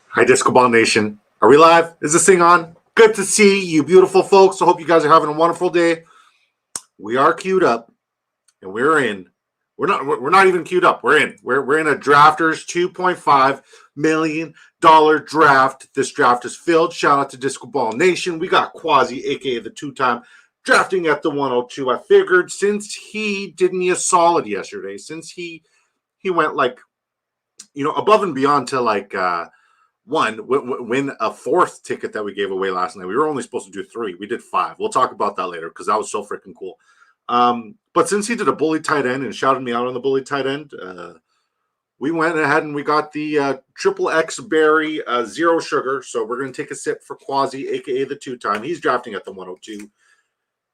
Hi, Disco Ball Nation. Are we live? Is this thing on? Good to see you beautiful folks. I hope you guys are having a wonderful day. We are queued up, and we're in. We're not even queued up. We're in. We're in a drafters $2.5 million draft. This draft is filled. Shout out to Disco Ball Nation. We got Quasi, aka the two-time, drafting at the 102. I figured since he did me a solid yesterday, since he went like, above and beyond to like win a fourth ticket that we gave away last night. We were only supposed to do 3. We did 5. We'll talk about that later because that was so freaking cool. But since he did a bully tight end and shouted me out on the bully tight end, we went ahead and we got the triple X berry zero sugar. So we're going to take a sip for Quasi, aka the two-time. He's drafting at the 102.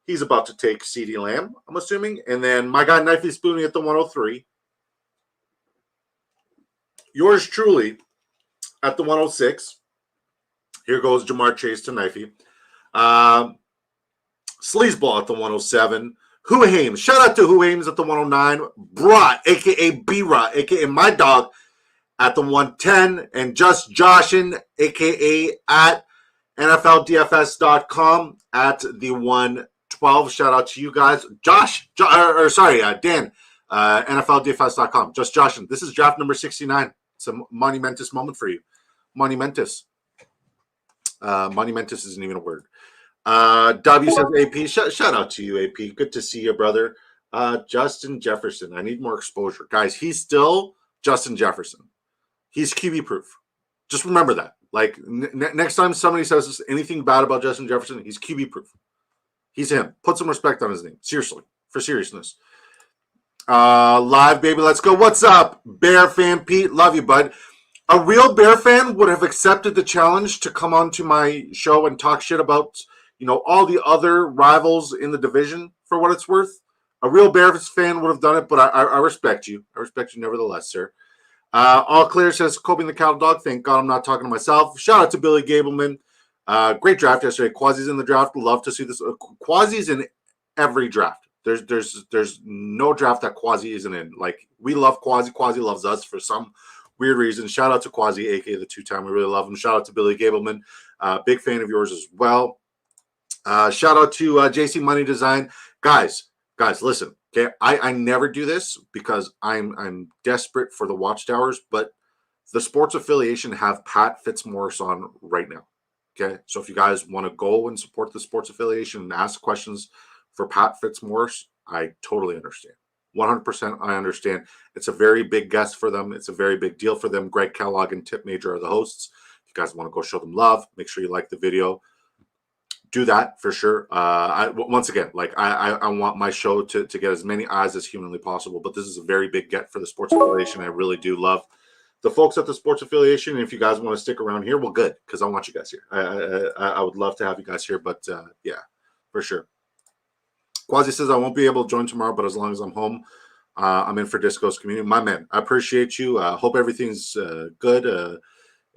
He's about to take CeeDee Lamb, I'm assuming. And then my guy Knifey Spoonie at the 103. Yours truly at the 106. Here goes Jamar Chase to Knifey. Sleazeball at the 107. Who Hames. Shout out to Who Hames at the 109. Brat, a.k.a. B-Rot, a.k.a. my dog, at the 110. And Just Joshin, a.k.a. at NFLDFS.com at the 112. Shout out to you guys. Dan, NFLDFS.com. Just Joshin. This is draft number 69. It's a monumentous moment for you. Monumentous. Monumentous isn't even a word. W says AP. Shout out to you, AP. Good to see you, brother. Justin Jefferson. I need more exposure. Guys, he's still Justin Jefferson. He's QB proof. Just remember that. Like, next time somebody says anything bad about Justin Jefferson, he's QB proof. He's him. Put some respect on his name. Seriously. For seriousness. Live, baby. Let's go. What's up, Bear fan Pete? Love you, bud. A real Bear fan would have accepted the challenge to come onto my show and talk shit about, all the other rivals in the division for what it's worth. A real Bears fan would have done it, but I respect you. I respect you nevertheless, sir. All clear says Kobe and the Cattle Dog. Thank God I'm not talking to myself. Shout out to Billy Gableman. Great draft yesterday. Quasi's in the draft. Love to see this. Quasi's in every draft. There's no draft that Quasi isn't in. Like, we love Quasi. Quasi loves us for some weird reason. Shout out to Quasi, aka the two-time. We really love him. Shout out to Billy Gableman. Big fan of yours as well. Shout out to JC Money Design. Guys, listen. Okay, I never do this because I'm desperate for the watchtowers, but the sports affiliation have Pat Fitzmaurice on right now. Okay, so if you guys want to go and support the sports affiliation and ask questions for Pat Fitzmaurice, I totally understand. 100% I understand. It's a very big guest for them. It's a very big deal for them. Greg Kellogg and Tip Major are the hosts. If you guys want to go show them love, make sure you like the video. Do that for sure. Once again, like I want my show to get as many eyes as humanly possible, but this is a very big get for the sports affiliation. I really do love the folks at the sports affiliation. And if you guys want to stick around here, well, good, because I want you guys here. I would love to have you guys here, but yeah, for sure. Quasi says I won't be able to join tomorrow, but as long as I'm home, I'm in for Disco's community. My man, I appreciate you. Hope everything's good.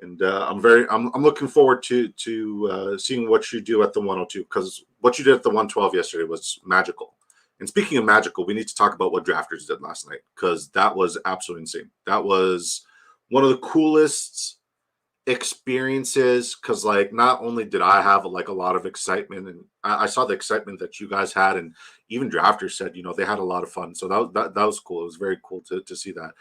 And I'm looking forward to seeing what you do at the 102, because what you did at the 112 yesterday was magical. And speaking of magical, we need to talk about what drafters did last night, because that was absolutely insane. That was one of the coolest experiences, because like not only did I have like a lot of excitement, and I saw the excitement that you guys had, and even drafters said they had a lot of fun. So that was cool. It was very cool to see that.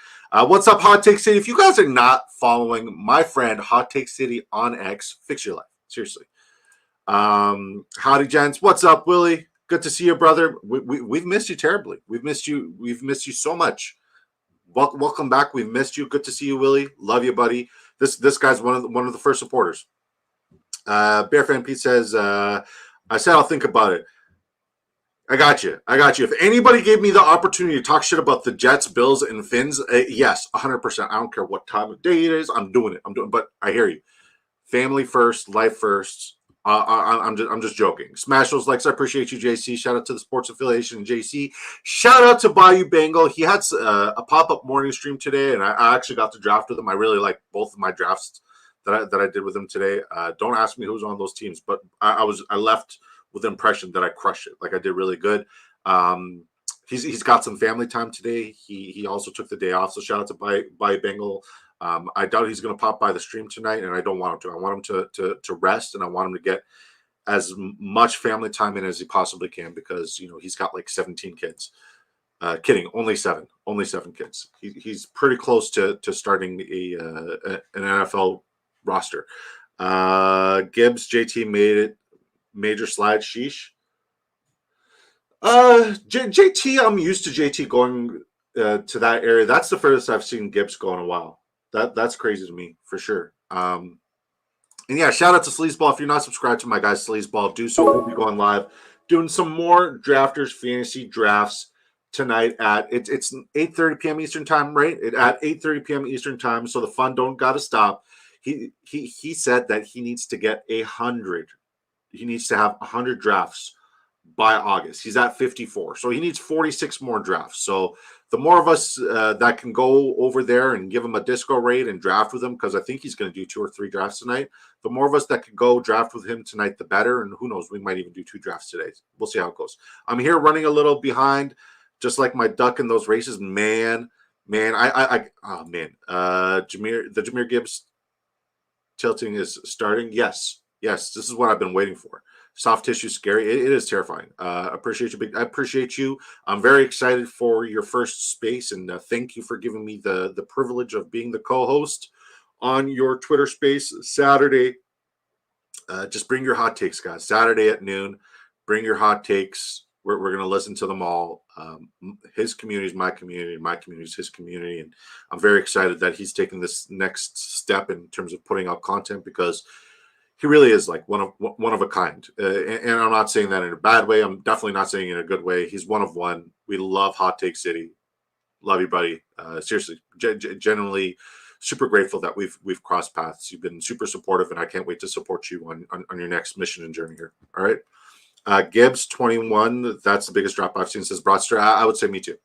What's up, Hot Take City? If you guys are not following my friend Hot Take City on X, fix your life, seriously. Howdy, gents. What's up, Willie? Good to see you, brother. We've missed you terribly. We've missed you so much. Welcome back. We've missed you. Good to see you, Willie. Love you, buddy. This guy's one of the first supporters. Bear Fan Pete says, I said I'll think about it. I got you. If anybody gave me the opportunity to talk shit about the Jets, Bills, and Finns, yes, 100%. I don't care what time of day it is. I'm doing it. But I hear you. Family first, life first. I'm just joking. Smash those likes. I appreciate you, JC. Shout out to the sports affiliation, JC. Shout out to Bayou Bengal. He had a pop-up morning stream today, and I actually got to draft with him. I really like both of my drafts that I did with him today. Don't ask me who's on those teams, but I left with the impression that I crushed it. Like, I did really good. he's got some family time today. He also took the day off, so shout out to by Bengal. I doubt he's going to pop by the stream tonight, and I don't want him to. I want him to rest, and I want him to get as much family time in as he possibly can, because he's got like 17 kids. Kidding, only seven kids. He's pretty close to starting an NFL roster. Gibbs, JT made it. Major slide, sheesh. JT, I'm used to JT going to that area. That's the furthest I've seen Gibbs go in a while. That's crazy to me, for sure. And yeah, shout out to Sleazeball. If you're not subscribed to my guy Sleazeball, do so. We'll be going live, doing some more Drafters fantasy drafts tonight at it's 8:30 p.m. Eastern time, right? At 8:30 p.m. Eastern time. So the fun don't gotta stop. He said that he needs to get 100. He needs to have 100 drafts by August. He's at 54, so he needs 46 more drafts. So the more of us that can go over there and give him a disco raid and draft with him, because I think he's going to do 2 or 3 drafts tonight. The more of us that can go draft with him tonight, the better. And who knows, we might even do 2 drafts today. We'll see how it goes. I'm here running a little behind, just like my duck in those races. Man, oh man, Jahmyr Gibbs tilting is starting. Yes, this is what I've been waiting for. Soft tissue scary. It is terrifying. Appreciate you. I appreciate you. I'm very excited for your first space, and thank you for giving me the privilege of being the co-host on your Twitter space Saturday. Just bring your hot takes, guys. Saturday at noon. Bring your hot takes. We're going to listen to them all. His community is my community. My community is his community. And I'm very excited that he's taking this next step in terms of putting out content, because he really is like one of a kind. And I'm not saying that in a bad way. I'm definitely not saying it in a good way. He's one of one. We love Hot Take City. Love you, buddy. Seriously, genuinely super grateful that we've crossed paths. You've been super supportive, and I can't wait to support you on your next mission and journey here. All right. Gibbs 21. That's the biggest drop I've seen since Broadster. I would say me too.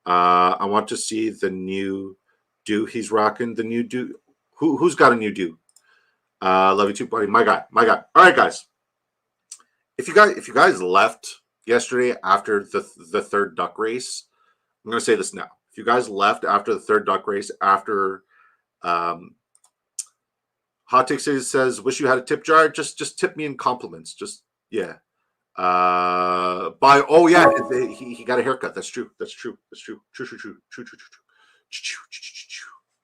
I want to see the new do he's rocking. The new do. Who's got a new do? Love you too, buddy. My guy. All right, guys. If you guys left yesterday after the third duck race, I'm going to say this now. If you guys left after the third duck race, after Hot Take City says, wish you had a tip jar, just tip me in compliments. Just, yeah. He got a haircut. That's true. True.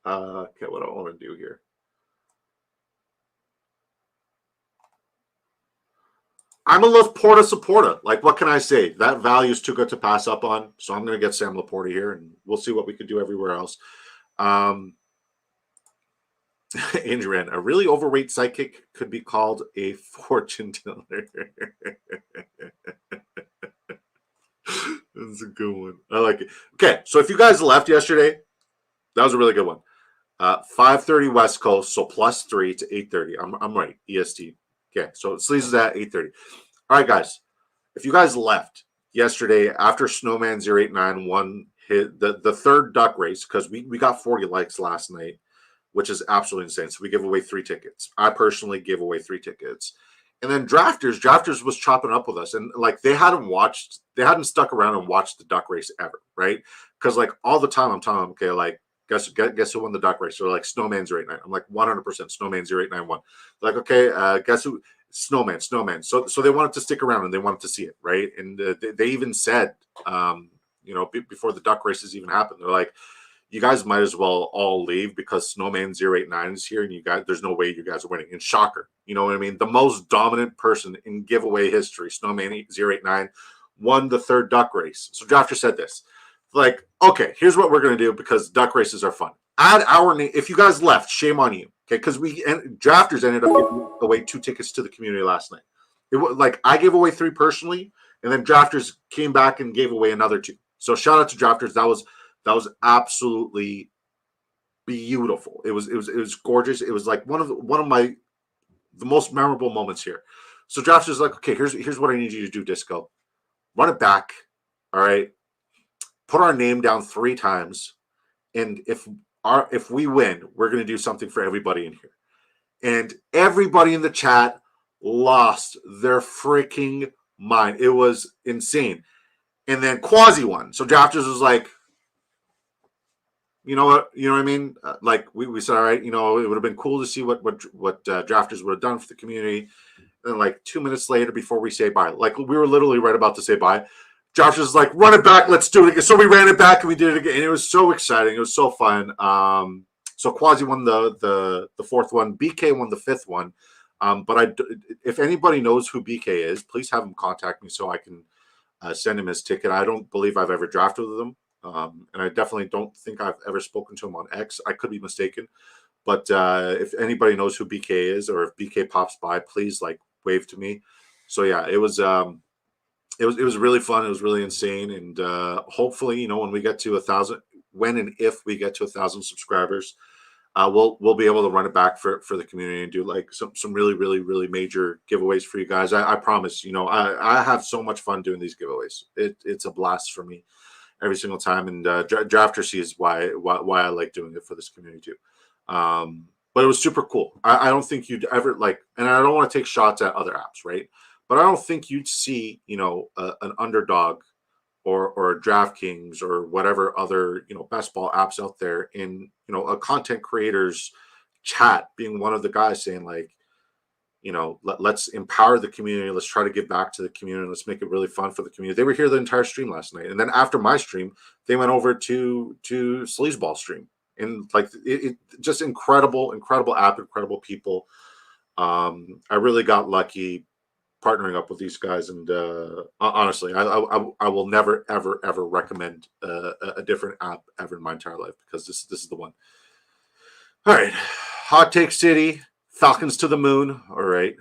Okay, what do I want to do here? I'm a Laporta supporter. Like, what can I say? That value is too good to pass up on. So I'm going to get Sam Laporta here, and we'll see what we can do everywhere else. Adrian, a really overweight sidekick could be called a fortune teller. That's a good one. I like it. Okay, so if you guys left yesterday, that was a really good one. 5:30 West Coast, so +3 to 8:30. I'm right. EST. Okay, so Sleaze is at 8:30. All right, guys. If you guys left yesterday after Snowman 089 won the third duck race, because we got 40 likes last night, which is absolutely insane. So we give away 3 tickets. I personally gave away 3 tickets. And then Drafters was chopping up with us. And like they hadn't stuck around and watched the duck race ever, right? Because like all the time I'm telling them, okay, like guess who won the duck race? They're like Snowman 089. I'm like 100% Snowman 089 Like, okay, guess who? Snowman. So they wanted to stick around and they wanted to see it, right? And they even said, before the duck races even happened, they're like, you guys might as well all leave because Snowman 089 is here, and there's no way you guys are winning. And shocker, you know what I mean? The most dominant person in giveaway history, Snowman 089, won the third duck race. So Drafter said this, like, okay, here's what we're gonna do because duck races are fun. Add our name. If you guys left, shame on you, okay? Because Drafters ended up giving away 2 tickets to the community last night. It was like I gave away 3 personally, and then Drafters came back and gave away another 2. So shout out to Drafters. That was absolutely beautiful. It was gorgeous. It was like one of the most memorable moments here. So Drafters is like, okay, here's what I need you to do, Disco. Run it back. All right. Put our name down 3 times. And if we win, we're going to do something for everybody in here. And everybody in the chat lost their freaking mind. It was insane. and then Quasi won. So drafters was like, you know what I mean? Like we said, all right, it would have been cool to see what drafters would have done for the community. And like 2 minutes later, before we say bye, like we were literally right about to say bye, Josh was like, "Run it back, let's do it again." So we ran it back and we did it again, and it was so exciting. It was so fun. So Quasi won the fourth one. BK won the fifth one. But if anybody knows who BK is, please have him contact me so I can send him his ticket. I don't believe I've ever drafted with him, and I definitely don't think I've ever spoken to him on X. I could be mistaken, but if anybody knows who BK is, or if BK pops by, please like wave to me. So yeah, it was really fun. It was really insane, and hopefully, when we get to 1,000, when and if we get to 1,000 subscribers, we'll be able to run it back for the community and do like some really really really major giveaways for you guys. I promise. I have so much fun doing these giveaways. It's a blast for me every single time, and Drafter sees why I like doing it for this community too. But it was super cool. I don't think you'd ever and I don't want to take shots at other apps, right? But I don't think you'd see, an Underdog or a DraftKings or whatever other, best ball apps out there in, a content creator's chat being one of the guys saying like, let's empower the community. Let's try to give back to the community. Let's make it really fun for the community. They were here the entire stream last night. And then after my stream, they went over to Sleazeball stream. And like it just incredible app, incredible people. I really got lucky partnering up with these guys, and honestly, I will never ever recommend a different app ever in my entire life, because this is the one. All right, Hot Take City, Falcons to the moon. All right,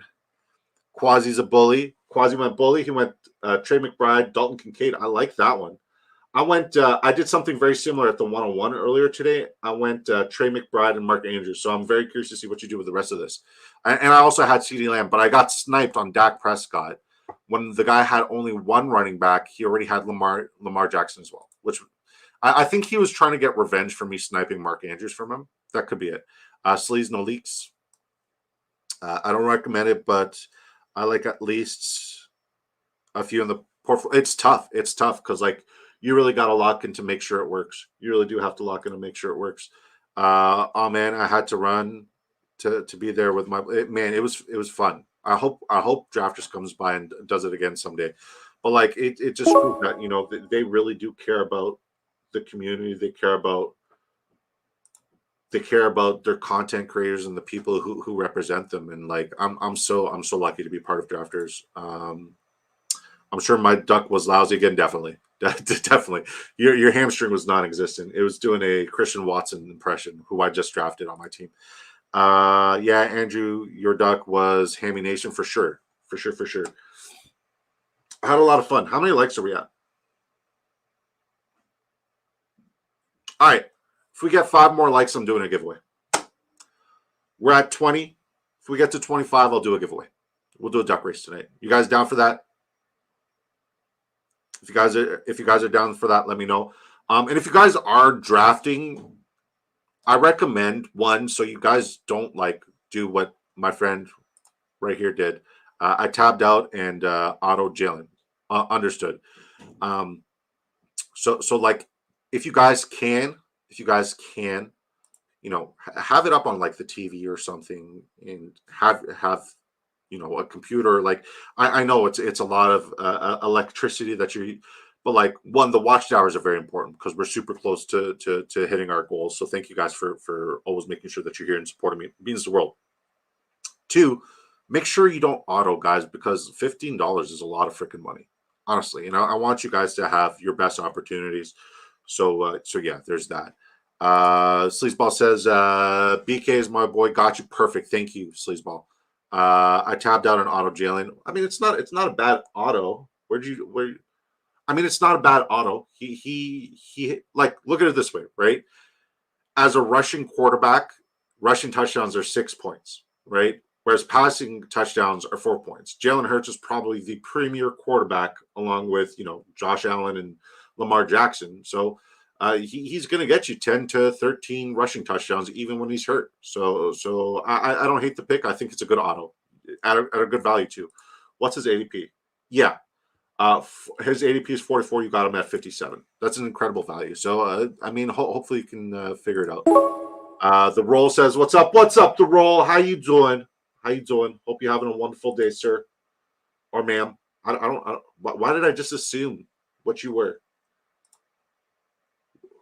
Quasi's a bully. Quasi went bully. He went Trey McBride, Dalton Kincaid. I like that one. I did something very similar at the 101 earlier today. I went Trey McBride and Mark Andrews. So I'm very curious to see what you do with the rest of this. And I also had CeeDee Lamb, but I got sniped on Dak Prescott. When the guy had only one running back, he already had Lamar Jackson as well, which I think he was trying to get revenge for me sniping Mark Andrews from him. That could be it. Sleaze No Leaks. I don't recommend it, but I like at least a few in the portfolio. It's tough. It's tough because you really got to lock in to make sure it works. You really do have to lock in to make sure it works. Oh man, I had to run to be there with man. It was fun. I hope Drafters comes by and does it again someday. But it just proved that they really do care about the community. They care about their content creators and the people who represent them. And I'm so lucky to be part of Drafters. I'm sure my duck was lousy again. Definitely. Definitely. Your hamstring was non-existent. It was doing a Christian Watson impression, who I just drafted on my team. Yeah, Andrew, your duck was Hammy Nation for sure. For sure. I had a lot of fun. How many likes are we at? All right. If we get 5 more likes, I'm doing a giveaway. We're at 20. If we get to 25, I'll do a giveaway. We'll do a duck race tonight. You guys down for that? If you guys are down for that, let me know. And if you guys are drafting, I recommend one, so you guys don't do what my friend right here did. I tabbed out and auto Jalen. Understood. So if you guys can, have it up on the TV or something, and have a computer. I know it's a lot of electricity that but one, the watchtowers are very important because we're super close to hitting our goals. So thank you guys for always making sure that you're here and supporting me. It means the world. 2, make sure you don't auto, guys, because $15 is a lot of freaking money, honestly. And I want you guys to have your best opportunities. So yeah, there's that. Sleazeball says, BK is my boy. Got you. Perfect. Thank you, Sleazeball. I tabbed out an auto Jalen. I mean, it's not a bad auto. It's not a bad auto. He look at it this way, right? As a rushing quarterback, rushing touchdowns are 6 points, right? Whereas passing touchdowns are 4 points. Jalen Hurts is probably the premier quarterback, along with Josh Allen and Lamar Jackson. So he's going to get you 10 to 13 rushing touchdowns even when he's hurt. So I don't hate the pick. I think it's a good auto at a good value too. What's his ADP? Yeah. His ADP is 44. You got him at 57. That's an incredible value. So, I mean, hopefully you can figure it out. The Roll says, "What's up? What's up, The Roll? How you doing? How you doing? Hope you're having a wonderful day, sir or ma'am. Why did I just assume what you were?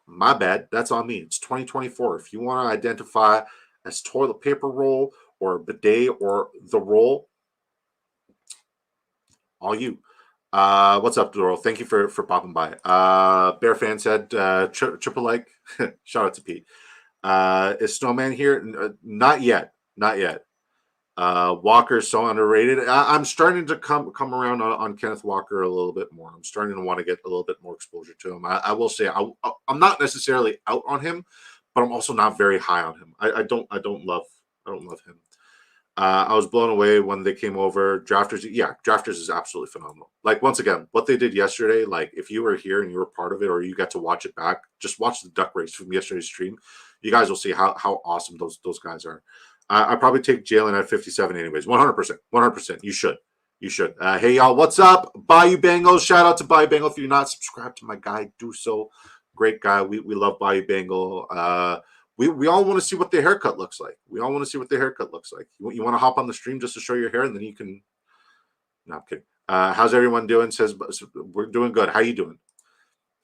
My bad. That's on me. It's 2024. If you want to identify as toilet paper roll or bidet or The Roll, all you. What's up, Doral? Thank you for popping by. Bear fan said triple like. Shout out to Pete. Is Snowman here? Not yet. Not yet. Walker's so underrated. I'm starting to come around on Kenneth Walker a little bit more. I'm starting to want to get a little bit more exposure to him. I will say I'm not necessarily out on him, but I'm also not very high on him. I don't love him. I was blown away when they came over. Drafters, yeah, Drafters is absolutely phenomenal. Like, once again, what they did yesterday, like, if you were here and you were part of it or you got to watch it back, just watch the duck race from yesterday's stream. You guys will see how awesome those guys are. I probably take Jalen at 57 anyways. 100%. 100%. You should. You should. Hey, y'all, what's up? Bayou Bengals. Shout out to Bayou Bengal. If you're not subscribed to my guy, do so. Great guy. We love Bayou Bengal. We all want to see what the haircut looks like. We all want to see what the haircut looks like. You want to hop on the stream just to show your hair, and then you can. No, I'm kidding. How's everyone doing? Says we're doing good. How you doing?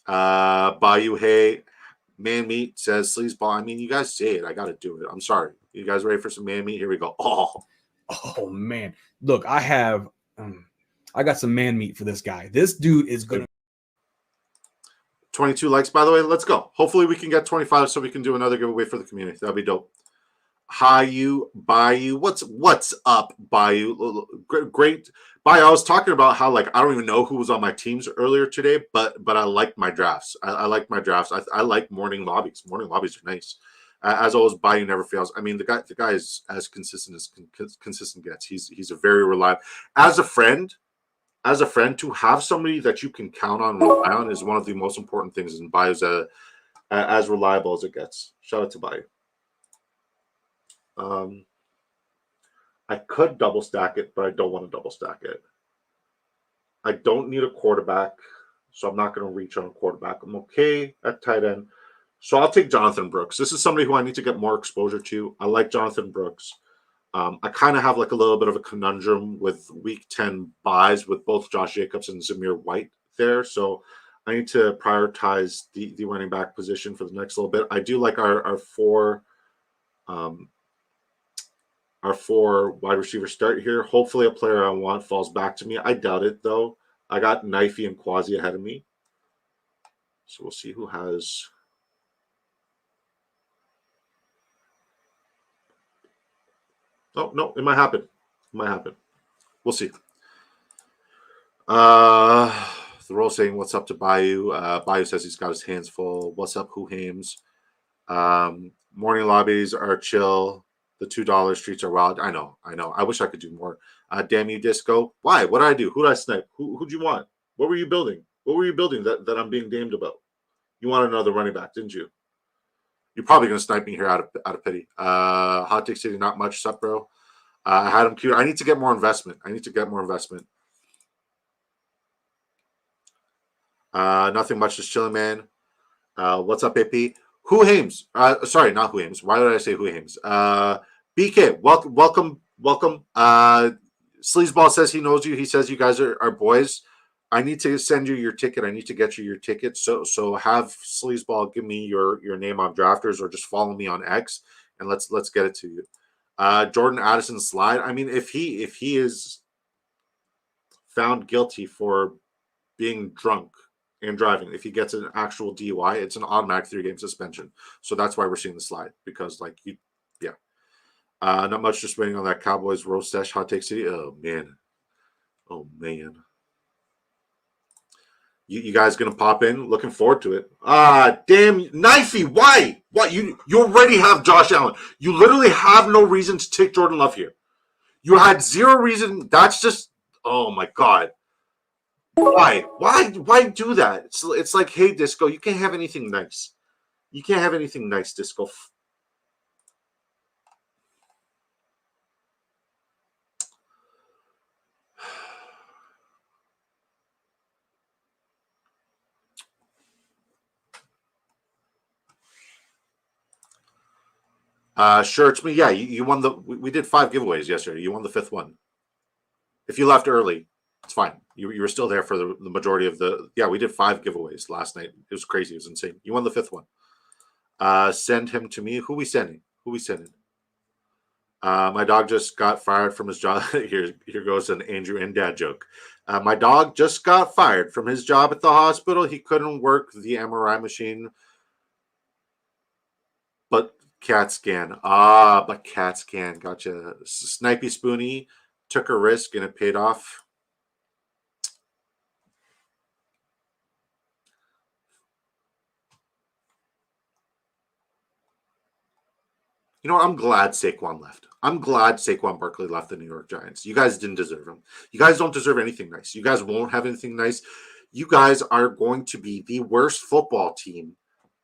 Bayou Hey, man meat says sleazeball. I mean, you guys say it. I got to do it. I'm sorry. You guys ready for some man meat? Here we go. Oh man, look, I got some man meat for this guy. This dude is gonna. 22 likes, by the way. Let's go. Hopefully we can get 25 so we can do another giveaway for the community. That'd be dope. Bayou. What's up, Bayou? Great. Bayou, I was talking about how, like, I don't even know who was on my teams earlier today, but I like my drafts. I like my drafts. I like morning lobbies. Morning lobbies are nice. As always, Bayou never fails. I mean, the guy is as consistent as consistent gets. He's a very reliable. As a friend, to have somebody that you can count on and rely on is one of the most important things. And Bayou's as reliable as it gets. Shout out to Bayou. I could double stack it, but I don't want to double stack it. I don't need a quarterback, so I'm not going to reach on a quarterback. I'm okay at tight end. So I'll take Jonathan Brooks. This is somebody who I need to get more exposure to. I like Jonathan Brooks. I kind of have like a little bit of a conundrum with week 10 buys with both Josh Jacobs and Zamir White there. So I need to prioritize the running back position for the next little bit. I do like our four wide receiver start here. Hopefully a player I want falls back to me. I doubt it, though. I got Knifey and Quasi ahead of me. So we'll see who has... Oh, no, it might happen. It might happen. We'll see. The Roll saying, what's up to Bayou? Bayou says he's got his hands full. What's up, Who Hames? Morning lobbies are chill. The $2 streets are wild. I know. I wish I could do more. Damn you, Disco. Why? What did I do? Who did I snipe? Who'd you want? What were you building? What were you building that I'm being damned about? You wanted another running back, didn't you? You're probably going to snipe me here out of pity. Hot Take City, not much. Sup, bro? I had him cute. I need to get more investment. Nothing much. Just chilling, man. What's up, AP? Who Hames? Sorry, not Who Hames. Why did I say Who Hames? BK, welcome. Sleazeball says he knows you. He says you guys are boys. I need to send you your ticket. I need to get you your ticket. So have Sleazeball give me your name on Drafters, or just follow me on X, and let's get it to you. Jordan Addison slide. I mean, if he is found guilty for being drunk and driving, if he gets an actual DUI, it's an automatic 3-game suspension. So that's why we're seeing the slide, because not much. Just waiting on that Cowboys roast stash Hot Take City. Oh man. You guys gonna pop in? Looking forward to it. Damn, Knifey, why? What? You already have Josh Allen. You literally have no reason to take Jordan Love here. You had zero reason. That's just, oh my god. Why do that? It's like, hey, Disco, you can't have anything nice. Disco. Sure, it's me. Yeah, you won the. We did 5 giveaways yesterday. You won the 5th one. If you left early, it's fine. You were still there for the majority of the. Yeah, we did 5 giveaways last night. It was crazy. It was insane. You won the 5th one. Send him to me. Who we sending? Who we sending? My dog just got fired from his job. Here goes an Andrew and Dad joke. My dog just got fired from his job at the hospital. He couldn't work the MRI machine, but CAT scan. But CAT scan. Gotcha. Snipey Spoonie took a risk and it paid off. You know what? I'm glad Saquon left. I'm glad Saquon Barkley left the New York Giants. You guys didn't deserve him. You guys don't deserve anything nice. You guys won't have anything nice. You guys are going to be the worst football team,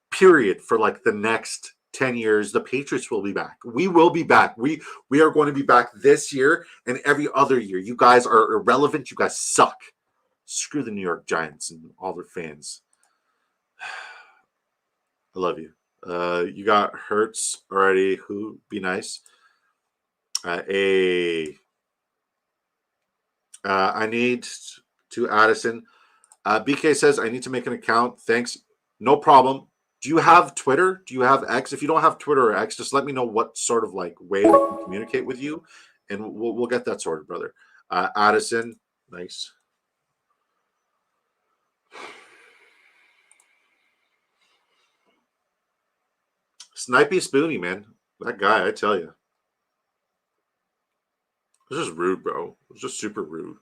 period, for like the next 10 years. The Patriots will be back. We will be back. We are going to be back this year and every other year. You guys are irrelevant. You guys suck. Screw the New York Giants and all their fans. I love you. You got Hurts already. Who be nice? I need to Addison. BK says I need to make an account. Thanks. No problem. Do you have Twitter? Do you have X? If you don't have Twitter or X, just let me know what sort of like way I can communicate with you, and we'll get that sorted, brother. Addison, nice. Snipey Spoonie, man. That guy, I tell you. It was just rude, bro. It was just super rude.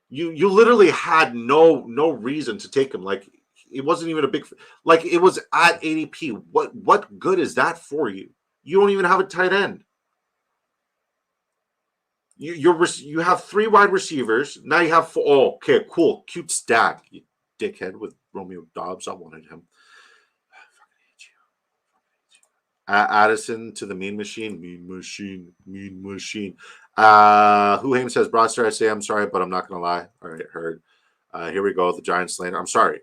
You literally had no reason to take him. Like it wasn't even a big like it was at ADP. What good is that for you? You don't even have a tight end. You have 3 wide receivers. Now you have 4. Oh, okay, cool, cute stack. You dickhead with Romeo Dobbs. I wanted him. Addison to the mean machine. Mean machine. Who Haim says, Broadster, I say I'm sorry, but I'm not gonna lie. All right, heard. Here we go. The Giants slander. I'm sorry.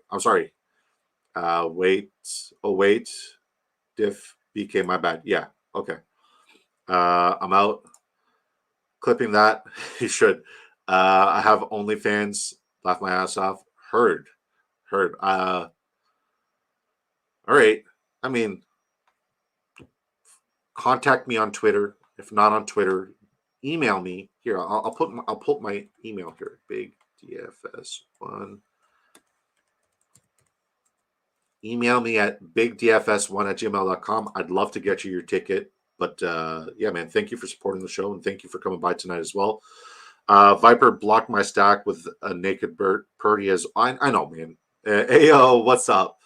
Wait. Oh, wait. Diff BK, my bad. Yeah. Okay. I'm out. Clipping that. You should. I have OnlyFans. Laugh my ass off. Heard. All right. I mean, contact me on Twitter. If not on Twitter, email me. Here, I'll put my email here. Big DFS1. Email me at bigdfs1@gmail.com. I'd love to get you your ticket. But yeah, man, thank you for supporting the show and thank you for coming by tonight as well. Viper blocked my stack with a naked bird. Purdy as I know, man. Ayo, what's up?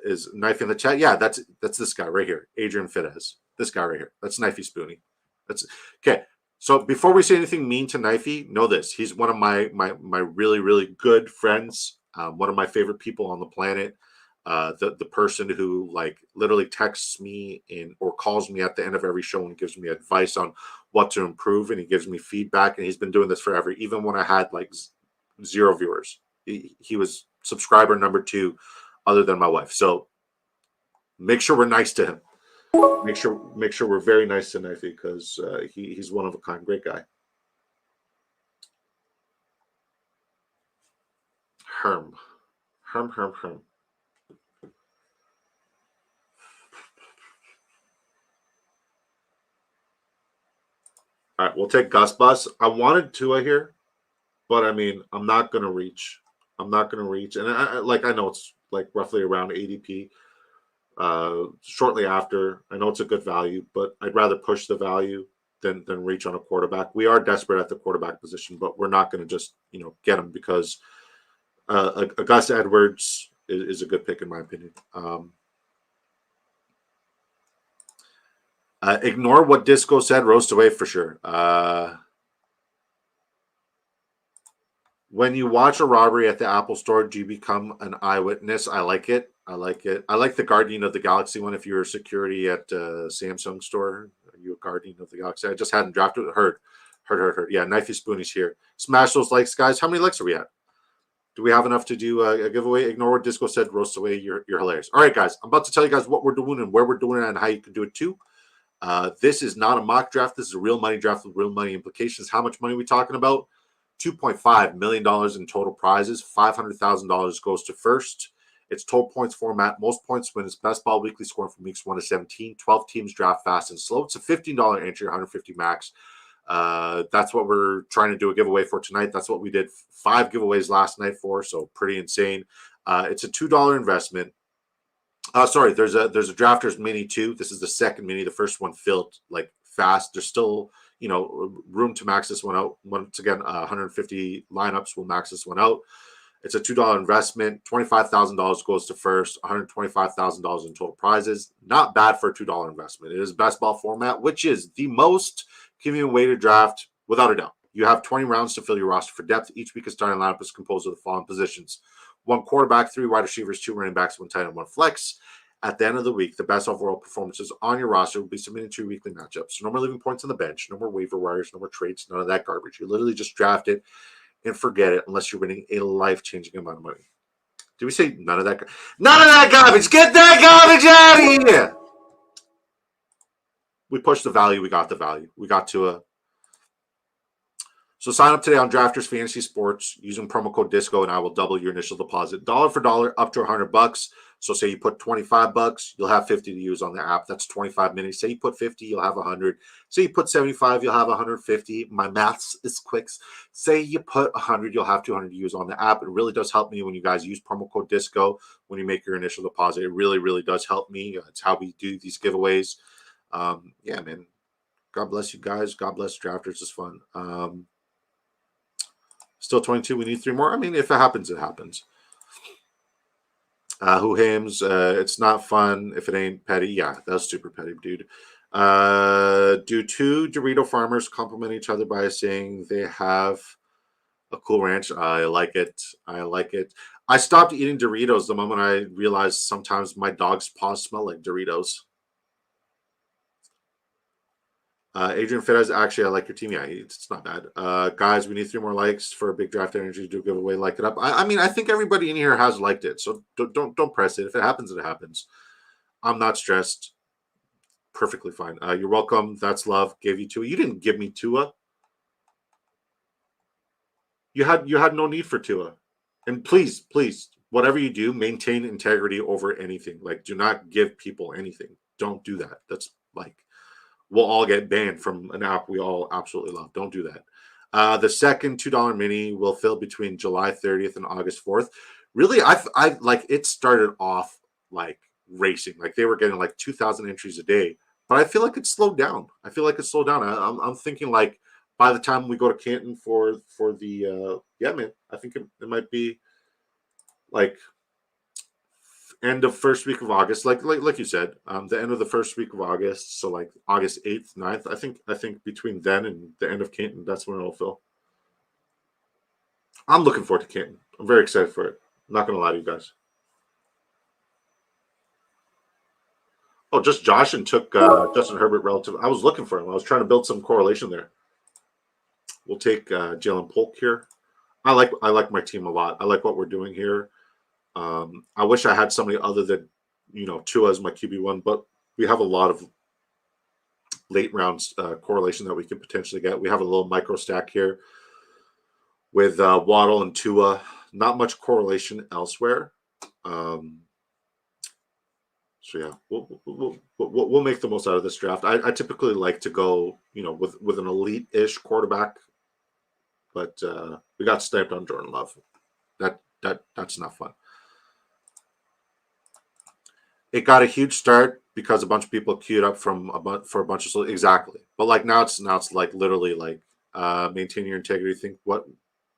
Is Knife in the chat? Yeah, that's this guy right here, Adrian Fidesz. This guy right here. That's Knifey Spoonie. That's okay. So before we say anything mean to Knifey, know this: he's one of my really good friends. One of my favorite people on the planet. The person who like literally texts me or calls me at the end of every show and gives me advice on what to improve, and he gives me feedback, and he's been doing this forever. Even when I had like 0 viewers, he was subscriber number 2, other than my wife. So make sure we're nice to him. Make sure we're very nice to Knifey because he's one of a kind, great guy. Herm. All right, we'll take Gus Bus. I wanted Tua here, but I mean, I'm not gonna reach. And I know it's like roughly around ADP. Shortly after, I know it's a good value, but I'd rather push the value than reach on a quarterback. We are desperate at the quarterback position, but we're not going to just get him because a Gus Edwards is a good pick in my opinion. Ignore what Disco said. Roast away for sure. When you watch a robbery at the Apple Store, do you become an eyewitness? I like it. I like the Guardian of the Galaxy one. If you're a security at Samsung store, are you a Guardian of the Galaxy? I just hadn't drafted. Heard. Yeah, Knifey Spoonie's here. Smash those likes, guys. How many likes are we at? Do we have enough to do a giveaway? Ignore what Disco said. Roast away. You're hilarious. All right, guys. I'm about to tell you guys what we're doing and where we're doing it and how you can do it too. This is not a mock draft. This is a real money draft with real money implications. How much money are we talking about? $2.5 million in total prizes. $500,000 goes to first. It's total points format. Most points win. It's best ball weekly scoring from weeks 1 to 17. 12 teams draft fast and slow. It's a $15 entry, 150 max. That's what we're trying to do a giveaway for tonight. That's what we did 5 giveaways last night for, so pretty insane. It's a $2 investment. Sorry, there's a drafters mini too. This is the second mini. The first one filled like fast. There's still room to max this one out. Once again, 150 lineups will max this one out. It's a $2 investment. $25,000 goes to first. $125,000 in total prizes. Not bad for a $2 investment. It is best ball format, which is the most convenient way to draft without a doubt. You have 20 rounds to fill your roster for depth. Each week, a starting lineup is composed of the following positions: 1 quarterback, 3 wide receivers, 2 running backs, 1 tight end, 1 flex. At the end of the week, the best overall performances on your roster will be submitted to your weekly matchups. So no more leaving points on the bench, no more waiver wires, no more trades, none of that garbage. You literally just draft it and forget it unless you're winning a life-changing amount of money. Did we say none of that? None of that garbage! Get that garbage out of here! We pushed the value. We got the value. We got to a... So sign up today on Drafters Fantasy Sports using promo code DISCO, and I will double your initial deposit. Dollar for dollar, up to $100. So say you put $25, you'll have $50 to use on the app. That's 25 minutes. Say you put $50, you'll have $100. Say you put $75, you'll have $150. My maths is quick. Say you put $100, you'll have $200 to use on the app. It really does help me when you guys use promo code DISCO when you make your initial deposit. It really, really does help me. It's how we do these giveaways. Yeah, man. God bless you guys. God bless Drafters. It's fun. Still 22. We need 3 more. I mean, if it happens, it happens. Who hams? It's not fun if it ain't petty. Yeah, that's super petty, dude. Do 2 Dorito farmers compliment each other by saying they have a cool ranch? I like it. I like it. I stopped eating Doritos the moment I realized sometimes my dog's paws smell like Doritos. Adrian Fedez, actually, I like your team. Yeah, it's not bad. Guys, we need 3 more likes for a big draft energy to do a giveaway. Like it up. I mean, I think everybody in here has liked it, so don't press it. If it happens, it happens. I'm not stressed. Perfectly fine. You're welcome. That's love. Gave you Tua. You didn't give me Tua. You had no need for Tua. And please, whatever you do, maintain integrity over anything. Like, do not give people anything. Don't do that. That's like, we'll all get banned from an app we all absolutely love. Don't do that. The second $2 mini will fill between July 30th and August 4th. Really, I like it started off like racing. Like they were getting like 2,000 entries a day. But I feel like it's slowed down. I'm thinking like by the time we go to Canton for the yeah, man, I think it might be like end of first week of August, like you said, the end of the first week of August, so like August 8th, 9th. I think between then and the end of Canton, that's when it'll fill. I'm looking forward to Canton. I'm very excited for it. I'm not gonna lie to you guys. Oh, just Josh and took Justin Herbert relative. I was looking for him. I was trying to build some correlation there. We'll take Jalen Polk here. I like my team a lot. I like what we're doing here. I wish I had somebody other than, Tua as my QB1, but we have a lot of late rounds correlation that we could potentially get. We have a little micro stack here with Waddle and Tua. Not much correlation elsewhere. So yeah, we'll make the most out of this draft. I typically like to go, with an elite-ish quarterback, but we got sniped on Jordan Love. That's not fun. It got a huge start because a bunch of people queued up for a bunch of exactly. But like now it's like literally like maintain your integrity. Think what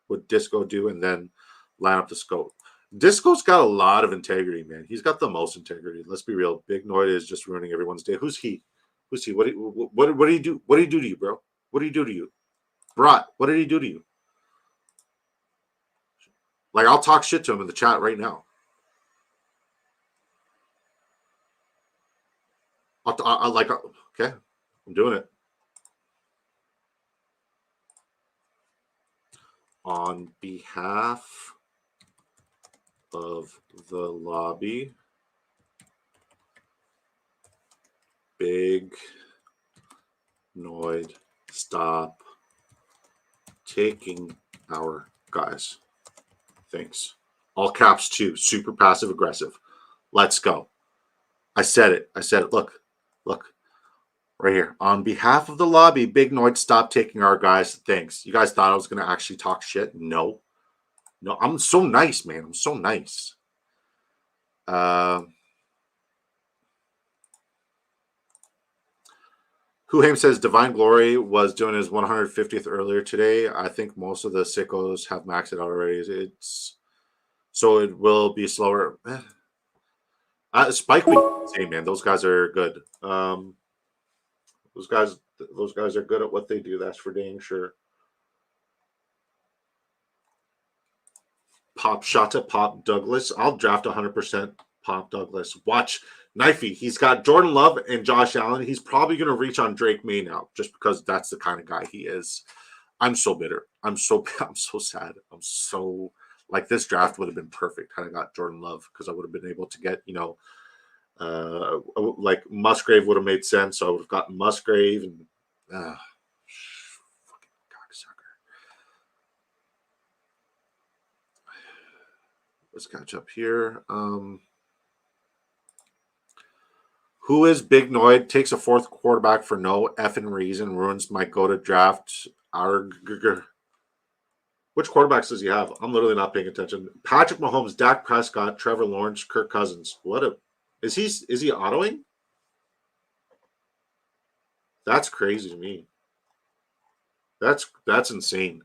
would Disco do, and then line up the scope. Disco's got a lot of integrity, man. He's got the most integrity. Let's be real. Big Noid is just ruining everyone's day. Who's he? What do you do? What do you do to you, bro? What do you do to you, Brat? What did he do to you? Like, I'll talk shit to him in the chat right now. Okay, I'm doing it. On behalf of the lobby. Big Noid, stop taking our guys. Thanks. All caps too. Super passive aggressive. Let's go. I said it. Look. Right here. On behalf of the lobby, Big Noid, stop taking our guys. Thanks. You guys thought I was going to actually talk shit? No. I'm so nice, man. I'm so nice. Huham says Divine Glory was doing his 150th earlier today. I think most of the sickos have maxed it out already. So it will be slower. Spike Week, same man. Those guys are good. Those guys are good at what they do. That's for dang sure. Pop Shota, Pop Douglas. I'll draft 100% Pop Douglas. Watch Knifey. He's got Jordan Love and Josh Allen. He's probably going to reach on Drake May now, just because that's the kind of guy he is. I'm so bitter. I'm so sad. I'm so like this draft would have been perfect had I got Jordan Love because I would have been able to get like Musgrave would have made sense. So I would have gotten Musgrave and fucking cocksucker. Let's catch up here. Who is Big Noid? Takes a fourth quarterback for no effing reason. Ruins my go to draft. Which quarterbacks does he have? I'm literally not paying attention. Patrick Mahomes, Dak Prescott, Trevor Lawrence, Kirk Cousins. Is he autoing? That's crazy to me. That's insane.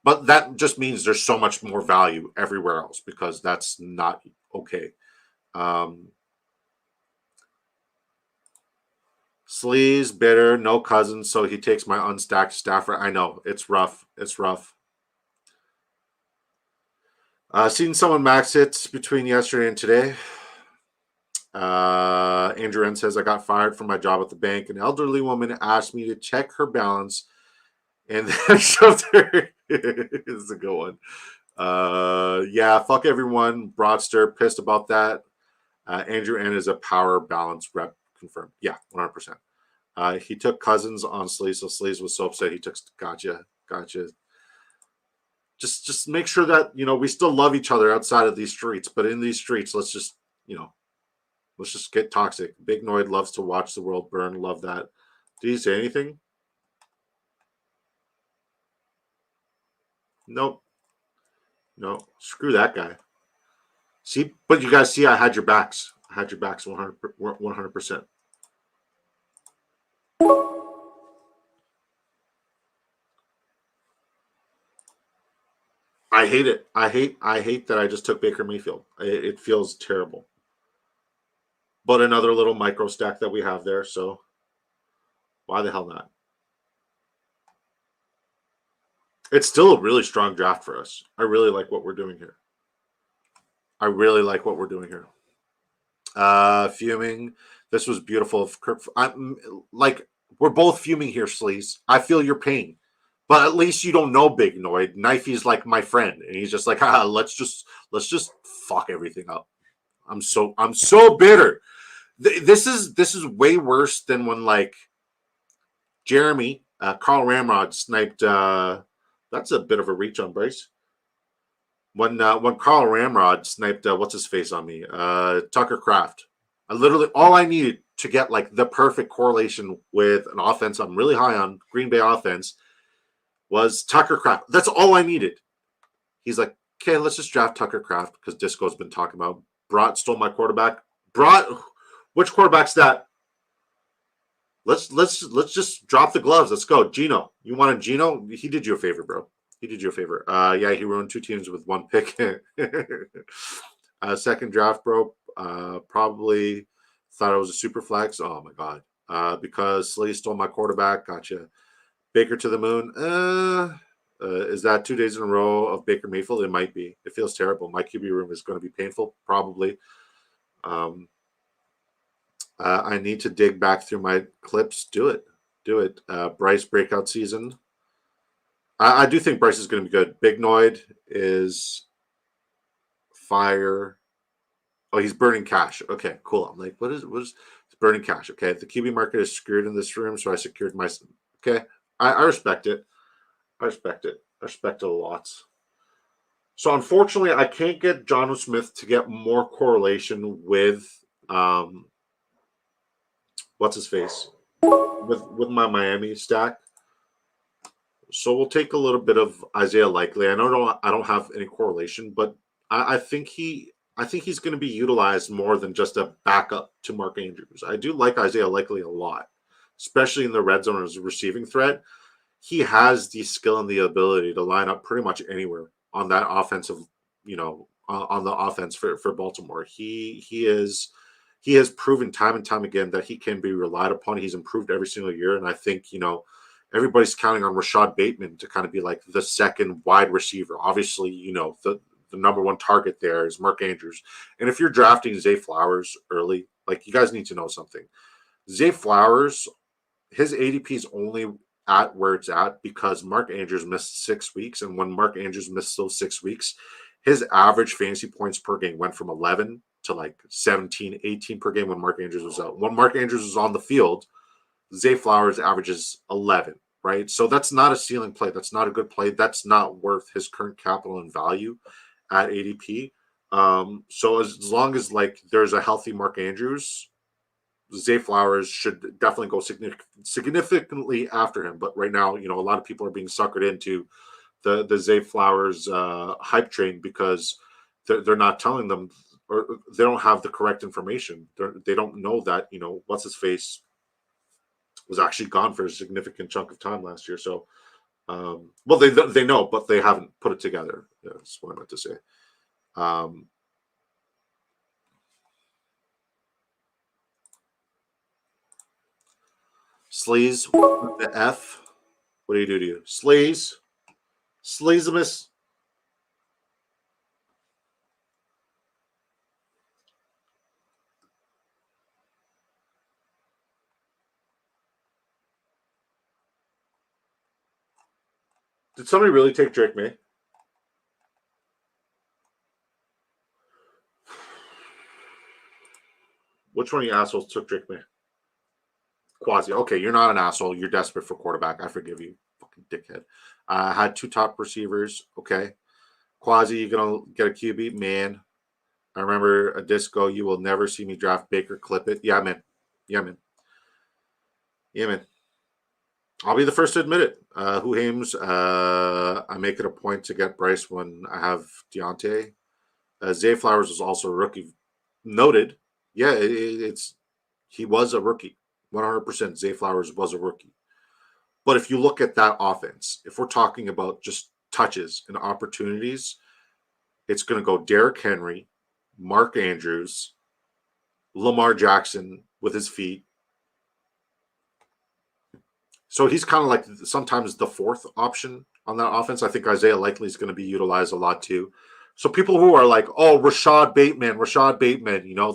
But that just means there's so much more value everywhere else because that's not okay. Sleaze, bitter, no Cousins, so he takes my unstacked Stafford. I know, it's rough. Seen someone max it between yesterday and today. Andrew N says, I got fired from my job at the bank. An elderly woman asked me to check her balance and then shoved her. This is a good one. Yeah, fuck everyone. Broadster, pissed about that. Andrew N is a power balance rep confirmed. Yeah, 100%. He took Cousins on Sleaze, so Sleaze was so upset he took gotcha. Just make sure that we still love each other outside of these streets, but in these streets, let's just get toxic. Big Noid loves to watch the world burn. Love that. Did he say anything? Nope. No. Screw that guy. See, but you guys see, I had your backs. 100%. I hate it. I hate that I just took Baker Mayfield. It feels terrible. But another little micro stack that we have there, so why the hell not? It's still a really strong draft for us. I really like what we're doing here. Fuming. This was beautiful. We're both fuming here, Sleaze. I feel your pain. But at least you don't know Big Noid. Knifey's like my friend, and he's just like, let's just fuck everything up. I'm so bitter. This is way worse than when like Jeremy, Carl Ramrod sniped. That's a bit of a reach on Bryce. When Carl Ramrod sniped, what's his face on me? Tucker Kraft. All I needed to get like the perfect correlation with an offense I'm really high on, Green Bay offense, was Tucker Kraft. That's all I needed. He's like, okay, let's just draft Tucker Kraft because Disco's been talking about. Brought stole my quarterback. Which quarterback's that? Let's just drop the gloves. Let's go. Gino. You wanted Gino? He did you a favor, bro. Yeah, he ruined 2 teams with 1 pick. Second draft, bro. Probably thought it was a super flex. Oh my god. Because Slee stole my quarterback. Gotcha. Baker to the moon. Is that 2 days in a row of Baker Mayfield? It might be. It feels terrible. My QB room is going to be painful, probably. I need to dig back through my clips. Do it. Bryce breakout season. I do think Bryce is going to be good. Big Noid is fire. Oh, he's burning cash. Okay, cool. I'm like, what is burning cash? Okay, the QB market is screwed in this room, so I secured my. Okay, I respect it. I respect it. I respect it a lot. So unfortunately, I can't get Jonnu Smith to get more correlation with what's his face with my Miami stack. So we'll take a little bit of Isaiah Likely. I know I don't have any correlation, but I think he's going to be utilized more than just a backup to Mark Andrews. I do like Isaiah Likely a lot, especially in the red zone as a receiving threat. He has the skill and the ability to line up pretty much anywhere on that offensive, on the offense for Baltimore. He has proven time and time again that he can be relied upon. He's improved every single year, and I think everybody's counting on Rashad Bateman to kind of be like the second wide receiver. Obviously, the number one target there is Mark Andrews. And if you're drafting Zay Flowers early, like, you guys need to know something. Zay Flowers, his ADP is only at where it's at because Mark Andrews missed 6 weeks. And when Mark Andrews missed those 6 weeks, his average fantasy points per game went from 11 to like 17, 18 per game when Mark Andrews was out. When Mark Andrews was on the field, Zay Flowers averages 11, right? So that's not a ceiling play. That's not a good play. That's not worth his current capital and value at ADP. So as long as like there's a healthy Mark Andrews, Zay Flowers should definitely go significantly after him. But right now, a lot of people are being suckered into the Zay Flowers hype train because they're not telling them, or they don't have the correct information. They don't know that what's his face was actually gone for a significant chunk of time last year. So, well, they know, but they haven't put it together. Yeah, that's what I meant to say. Sleaze, the F. What do you do to you? Sleaze. Sleazemus. Did somebody really take Drake May? Which one of you assholes took Drake May? Quasi. Okay, you're not an asshole. You're desperate for quarterback. I forgive you, fucking dickhead. I had 2 top receivers. Okay. Quasi, you gonna get a QB? Man, I remember a disco. You will never see me draft Baker. Clip it. Yeah, man. Yeah, man. Yeah, man. I'll be the first to admit it. Who Hames? I make it a point to get Bryce when I have Deontay. Zay Flowers was also a rookie. Noted. Yeah, he was a rookie. 100%. Zay Flowers was a rookie. But if you look at that offense, if we're talking about just touches and opportunities, it's going to go Derrick Henry, Mark Andrews, Lamar Jackson with his feet. So he's kind of like sometimes the fourth option on that offense. I think Isaiah Likely is going to be utilized a lot too. So people who are like, oh, Rashad Bateman,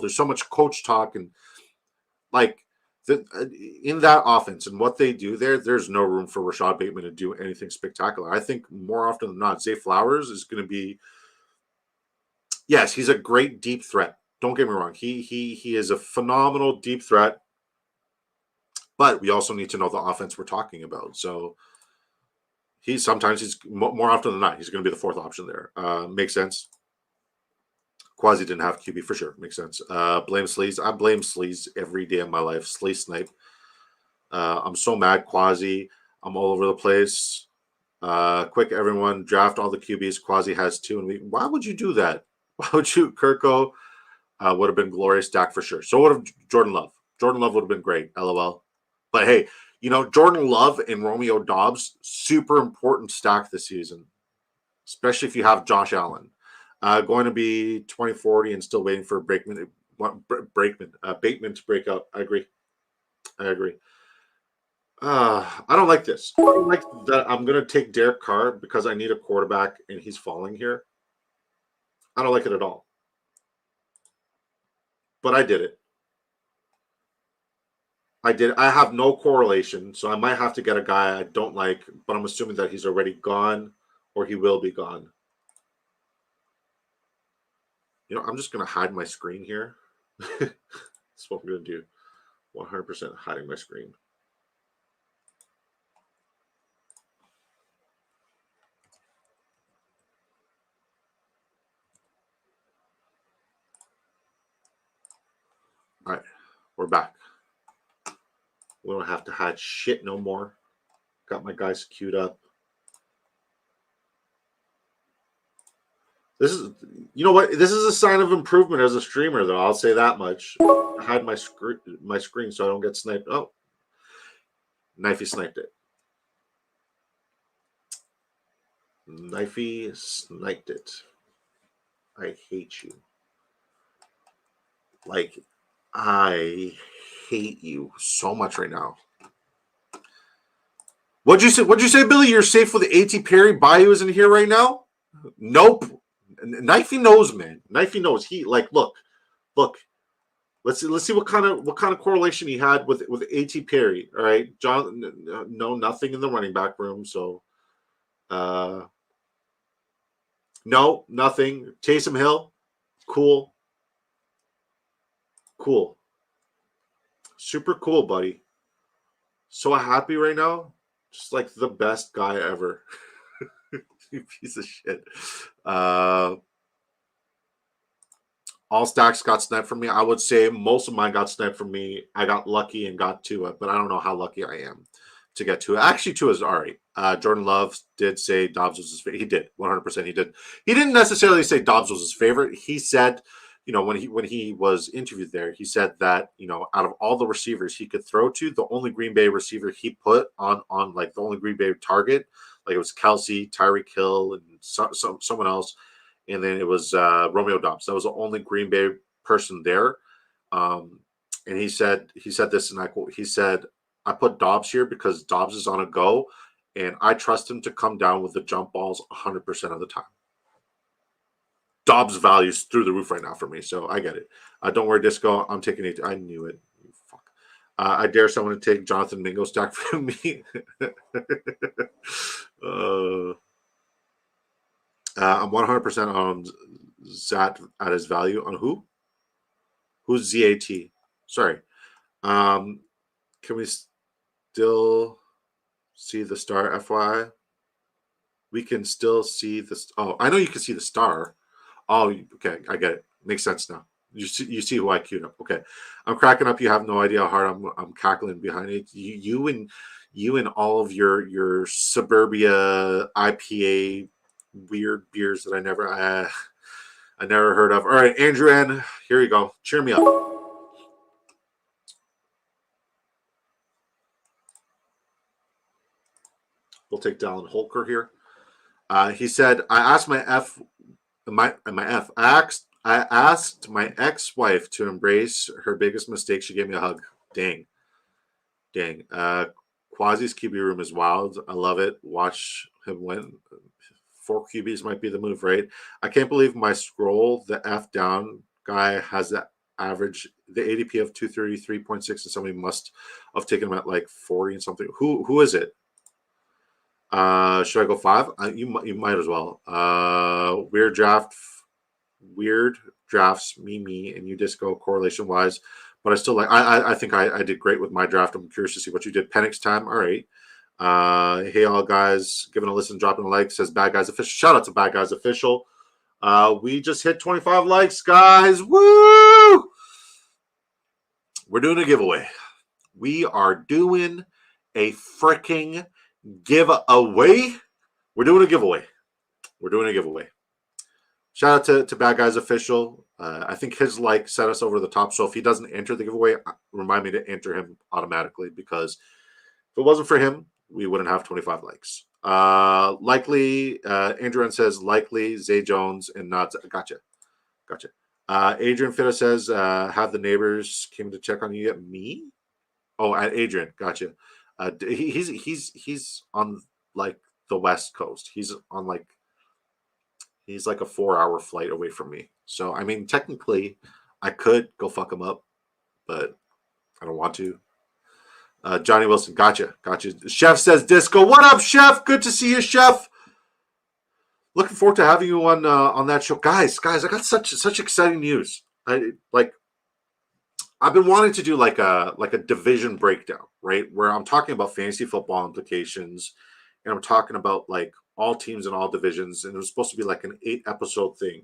there's so much coach talk and like in that offense and what they do there's no room for Rashad Bateman to do anything spectacular. I think more often than not, Zay Flowers is going to be, yes, he's a great deep threat. Don't get me wrong. He is a phenomenal deep threat. But we also need to know the offense we're talking about. So he's more often than not, he's going to be the fourth option there. Makes sense. Quasi didn't have QB for sure. Makes sense. Blame Sleaze. I blame Sleaze every day of my life. Sleaze snipe. I'm so mad, Quasi. I'm all over the place. Quick, everyone, draft all the QBs. Quasi has 2. And why would you do that? Why would you? Kirko would have been glorious stack for sure. So would have Jordan Love. Jordan Love would have been great. LOL. But hey, Jordan Love and Romeo Doubs, super important stack this season, especially if you have Josh Allen. Going to be 2040 and still waiting for Bateman to break out. I agree. I don't like this. I don't like that I'm going to take Derek Carr because I need a quarterback and he's falling here. I don't like it at all. But I did it. I have no correlation, so I might have to get a guy I don't like, but I'm assuming that he's already gone or he will be gone. I'm just going to hide my screen here. That's what I'm going to do. 100% hiding my screen. All right, we're back. We don't have to hide shit no more. Got my guys queued up. This is, you know what? This is a sign of improvement as a streamer, though. I'll say that much. I hide my screen so I don't get sniped. Oh, Knifey sniped it. Knifey sniped it. I hate you. Like, I hate you so much right now. What'd you say? What'd you say, Billy? You're safe with AT Perry. Bayou isn't here right now. Nope. Knifey knows, man. Knifey knows. He look. Let's see what kind of correlation he had with AT Perry. All right, John. No, nothing in the running back room. So, no, nothing. Taysom Hill, cool, super cool, buddy. So happy right now. Just like the best guy ever. You piece of shit. All stacks got sniped from me. I would say most of mine got sniped from me. I got lucky and got to it, but I don't know how lucky I am to get to it. Actually, to is all right. Jordan Love did say Dobbs was his favorite. He did 100%. He did. He didn't necessarily say Dobbs was his favorite. He said, when he was interviewed there, he said that out of all the receivers he could throw to, the only Green Bay receiver he put on like the only Green Bay target, like it was Kelsey, Tyreek Hill, and someone else. And then it was Romeo Dobbs. That was the only Green Bay person there. And he said this, and I quote, he said, I put Dobbs here because Dobbs is on a go, and I trust him to come down with the jump balls 100% of the time. Dobbs values through the roof right now for me, so I get it. Don't worry, Disco. I'm taking it. I knew it. Fuck. I dare someone to take Jonathan Mingo stack from me. I'm 100% on Zat at his value. On who? Who's ZAT? Sorry. Can we still see the star, FYI? We can still see this. Oh, I know you can see the star. Oh, okay. I get it. Makes sense now. You see who I queued up. Okay. I'm cracking up. You have no idea how hard I'm cackling behind it. You and all of your suburbia IPA weird beers that I never heard of. All right, Andrew N, here you go. Cheer me up. We'll take Dallin Holker here. He said, I asked my ex-wife to embrace her biggest mistake. She gave me a hug. Dang. Quasi's QB room is wild. I love it. Watch him win. 4 QBs might be the move, right? I can't believe my scroll, the F down guy has the ADP of 233.6, and somebody must have taken him at like 40 and something. Who is it? Should I go 5? You might as well. Weird drafts, me, and you disco correlation wise, but I still like. I think I did great with my draft. I'm curious to see what you did. Penix time. All right. Hey all guys, giving a listen, dropping a like, says Bad Guys Official. Shout out to Bad Guys Official. We just hit 25 likes, guys. Woo! We're doing a giveaway. We are doing a freaking giveaway. We're doing a giveaway. Shout out to Bad Guys Official. I think his like set us over the top. So if he doesn't enter the giveaway, remind me to enter him automatically, because if it wasn't for him, we wouldn't have 25 likes. Likely, Andrew N says likely Zay Jones and not. Gotcha. Adrian Fitta says, have the neighbors came to check on you yet? Me? Oh, at Adrian. Gotcha. He's on like the West Coast. He's like a 4-hour flight away from me. So I mean, technically, I could go fuck him up, but I don't want to. Johnny Wilson, gotcha. Chef says disco. What up, Chef? Good to see you, Chef. Looking forward to having you on that show, guys. Guys, I got such exciting news. I've been wanting to do like a division breakdown, right? Where I'm talking about fantasy football implications, and I'm talking about like all teams in all divisions, and it was supposed to be like an 8 episode thing.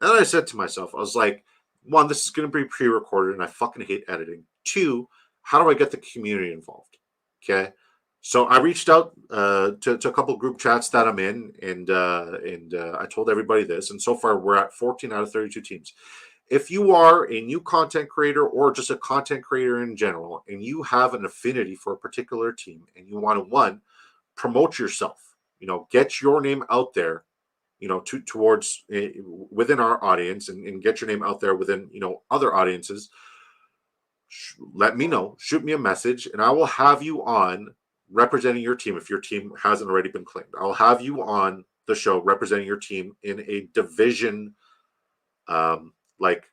And then I said to myself, I was like, one, this is going to be pre-recorded, and I fucking hate editing. Two, how do I get the community involved? Okay, so I reached out to a couple of group chats that I'm in, and I told everybody this. And so far, we're at 14 out of 32 teams. If you are a new content creator or just a content creator in general, and you have an affinity for a particular team, and you want to one promote yourself, get your name out there, towards within our audience, and get your name out there within other audiences, let me know, shoot me a message, and I will have you on representing your team. If your team hasn't already been claimed, I'll have you on the show representing your team in a division like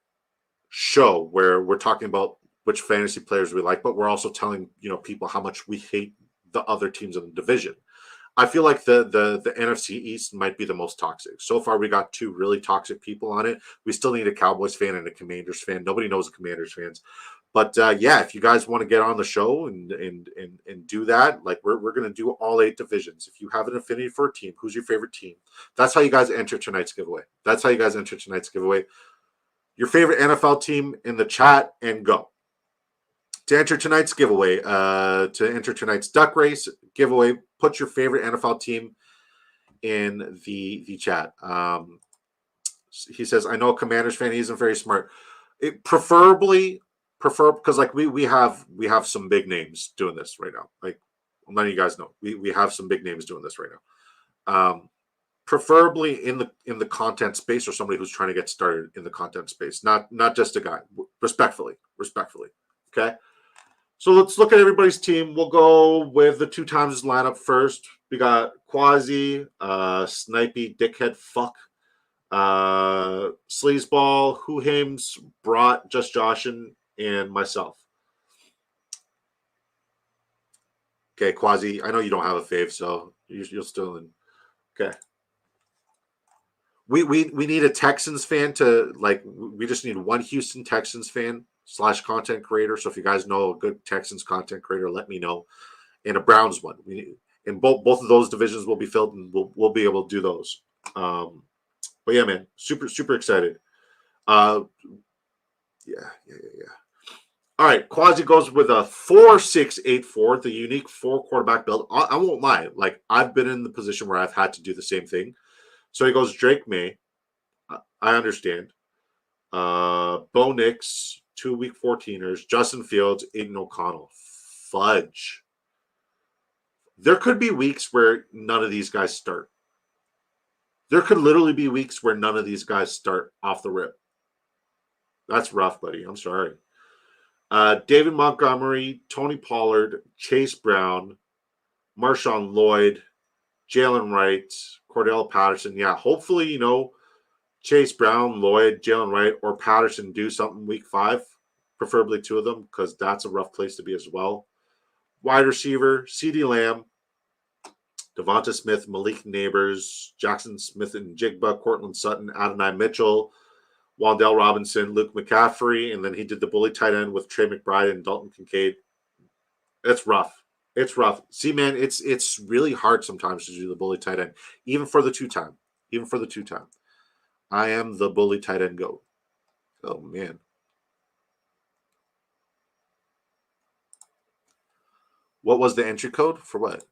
show where we're talking about which fantasy players we like, but we're also telling people how much we hate the other teams in the division. I feel like the NFC East might be the most toxic. So far, we got 2 really toxic people on it. We still need a Cowboys fan and a Commanders fan. Nobody knows the Commanders fans. But yeah, if you guys want to get on the show and do that, like we're going to do all 8 divisions. If you have an affinity for a team, who's your favorite team? That's how you guys enter tonight's giveaway. Your favorite NFL team in the chat and go. To enter tonight's giveaway, to enter tonight's duck race giveaway, put your favorite NFL team in the chat. He says, I know a Commanders fan, he isn't very smart. Prefer because like we have some big names doing this right now. Like I'm letting you guys know. We have some big names doing this right now. Preferably in the content space, or somebody who's trying to get started in the content space, not just a guy. Respectfully. Okay. So let's look at everybody's team. We'll go with the 2 times lineup first. We got Quasi, Snipey, Dickhead, Fuck, Sleazeball, Who Hames, Brought, Just Joshin, and myself. Okay, Quasi, I know you don't have a fave, so you're still in. Okay. We need a Texans fan to we just need one Houston Texans fan / content creator. So if you guys know a good Texans content creator, let me know. And a Browns one. And both of those divisions will be filled, and we'll be able to do those. But yeah, man, super excited. Yeah. All right, Quasi goes with a 4-6-8-4, the unique 4 quarterback build. I won't lie, like I've been in the position where I've had to do the same thing. So he goes Drake May. I understand. Bo Nix, 2 week 14ers, Justin Fields, Aiden O'Connell. Fudge. There could be weeks where none of these guys start. There could literally be weeks where none of these guys start off the rip. That's rough, buddy. I'm sorry. David Montgomery, Tony Pollard, Chase Brown, Marshawn Lloyd, Jalen Wright, Cordell Patterson. Yeah, hopefully, Chase Brown, Lloyd, Jalen Wright, or Patterson do something week 5, preferably 2 of them, because that's a rough place to be as well. Wide receiver, CeeDee Lamb, Devonta Smith, Malik Neighbors, Jackson Smith and Jigba, Cortland Sutton, Adonai Mitchell, Wan'Dale Robinson, Luke McCaffrey, and then he did the bully tight end with Trey McBride and Dalton Kincaid. It's rough. See, man, it's really hard sometimes to do the bully tight end, even for the 2-time. I am the bully tight end goat. Oh, man. What was the entry code for what?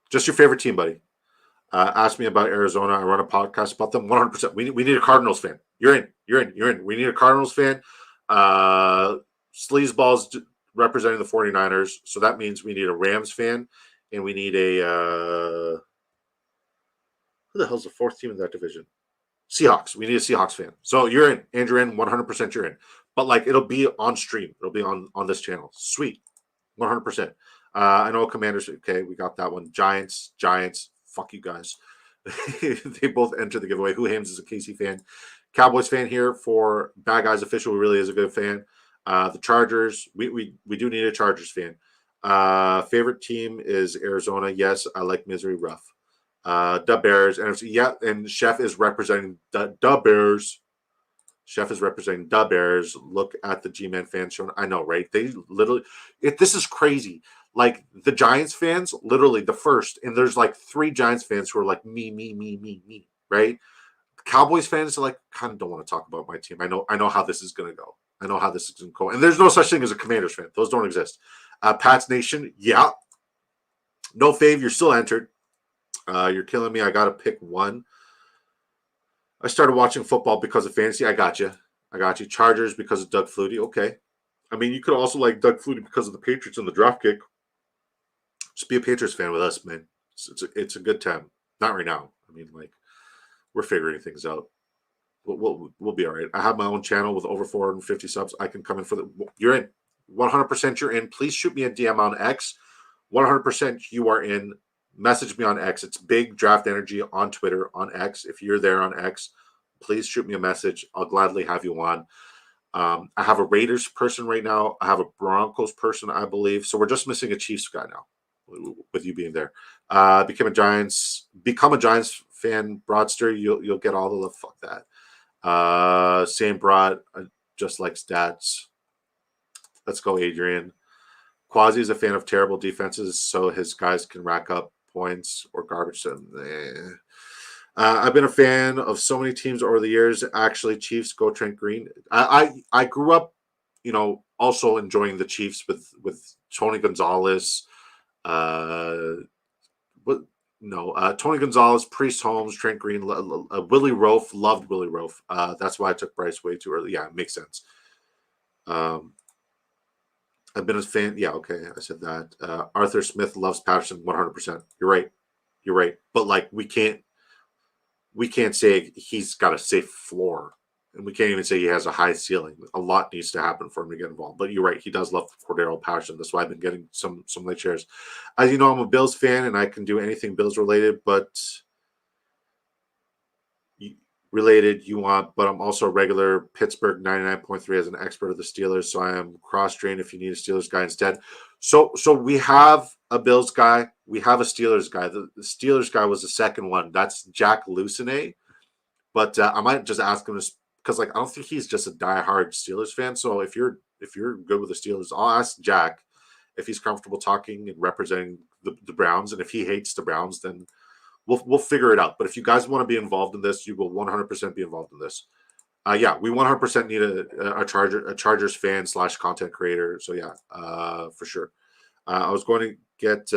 Just your favorite team, buddy. Ask me about Arizona. I run a podcast about them. 100%. We need a Cardinals fan. You're in. We need a Cardinals fan. Sleazeball's representing the 49ers. So that means we need a Rams fan. And we need a... who the hell's the 4th team in that division? Seahawks. We need a Seahawks fan. So you're in. Andrew in. 100% you're in. But it'll be on stream. It'll be on this channel. Sweet. 100%. I know Commanders. Okay, we got that one. Giants. Fuck you guys. They both enter the giveaway. Who Hames is a KC fan. Cowboys fan here for Bad Guys Official, who really is a good fan. The Chargers. We do need a Chargers fan. Favorite team is Arizona. Yes, I like Misery Rough. The Bears, NFC. Yeah, and Chef is representing the Bears. Chef is representing the Bears. Look at the G-Man fans showing. I know, right? They literally, this is crazy. Like the Giants fans, literally the first, and there's like 3 Giants fans who are like me, right? Cowboys fans are like, kind of don't want to talk about my team. I know how this is going to go. I know how this is going to go. And there's no such thing as a Commanders fan. Those don't exist. Pats Nation, yeah. No fave, you're still entered. You're killing me. I got to pick one. I started watching football because of fantasy. I got you. Chargers because of Doug Flutie. Okay. I mean, you could also like Doug Flutie because of the Patriots and the draft kick. Just be a Patriots fan with us, man. It's a good time. Not right now. I mean, like, we're figuring things out. We'll be all right. I have my own channel with over 450 subs. I can come in for the. You're in. 100% you're in. Please shoot me a DM on X. 100% you are in. Message me on X. It's Big Draft Energy on Twitter, on X. If you're there on X, please shoot me a message. I'll gladly have you on. I have a Raiders person right now. I have a Broncos person, I believe. So we're just missing a Chiefs guy now, with you being there. Become a Giants fan, Broadster. You'll get all the love. Fuck that. Same Broad, just like stats. Let's go, Adrian. Quasi is a fan of terrible defenses, so his guys can rack up points or garbage them. I've been a fan of so many teams over the years. Actually, Chiefs, go Trent Green. I grew up, also enjoying the Chiefs with Tony Gonzalez. Tony Gonzalez, Priest Holmes, Trent Green, Willie Rofe. Loved Willie Rofe. That's why I took Bryce way too early. Yeah, it makes sense. I've been a fan. Yeah, okay, I said that. Arthur Smith loves Patterson 100%. You're right. But like, we can't say he's got a safe floor, and we can't even say he has a high ceiling. A lot needs to happen for him to get involved. But you're right, he does love Cordero Patterson. That's why I've been getting some late shares. As you know, I'm a Bills fan, and I can do anything Bills related, but I'm also a regular Pittsburgh 99.3 as an expert of the Steelers, so I am cross-trained if you need a Steelers guy instead. So we have a Bills guy, we have a Steelers guy. The Steelers guy was the second one. That's Jack Lucene, but I might just ask him this because, like, I don't think he's just a diehard Steelers fan. So if you're good with the Steelers, I'll ask Jack if he's comfortable talking and representing the Browns, and if he hates the Browns, then we'll figure it out. But if you guys want to be involved in this, you will 100% be involved in this. Yeah, we 100% need a Chargers fan / content creator. So yeah, for sure. I was going to get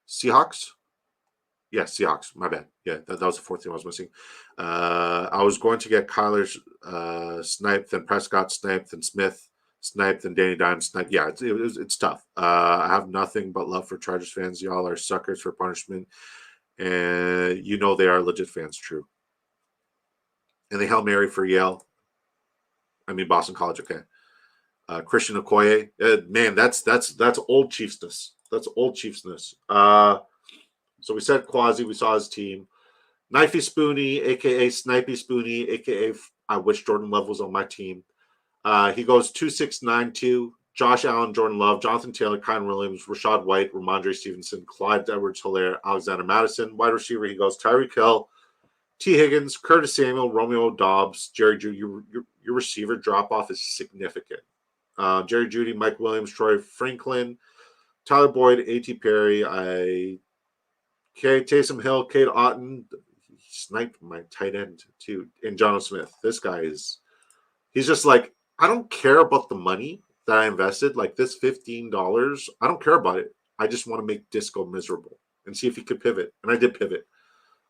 Seahawks. Yeah, Seahawks. My bad. Yeah, that was the fourth thing I was missing. I was going to get Kyler sniped, then Prescott sniped, then Smith sniped, then Danny Dimes sniped. Yeah, it's tough. I have nothing but love for Chargers fans. Y'all are suckers for punishment. And they are legit fans, true. And they Hail Mary for Yale. I mean Boston College, okay. Christian Okoye, man, that's old Chiefsness. That's old Chiefsness. So we said Quasi, we saw his team. Knifey Spoony, aka Snipey Spoony, aka I wish Jordan Love was on my team. He goes 2-6-9-2. Josh Allen, Jordan Love, Jonathan Taylor, Kyron Williams, Rashad White, Ramondre Stevenson, Clyde Edwards-Helaire, Alexander Madison. Wide receiver, he goes Tyreek Hill, T. Higgins, Curtis Samuel, Romeo Dobbs, Jerry Jeudy. Your receiver drop-off is significant. Jerry Jeudy, Mike Williams, Troy Franklin, Tyler Boyd, A.T. Perry, Taysom Hill, Cade Otton. He sniped my tight end, too. And John Smith. This guy he's just like, I don't care about the money that I invested, like this $15, I don't care about it. I just want to make Disco miserable and see if he could pivot. And I did pivot.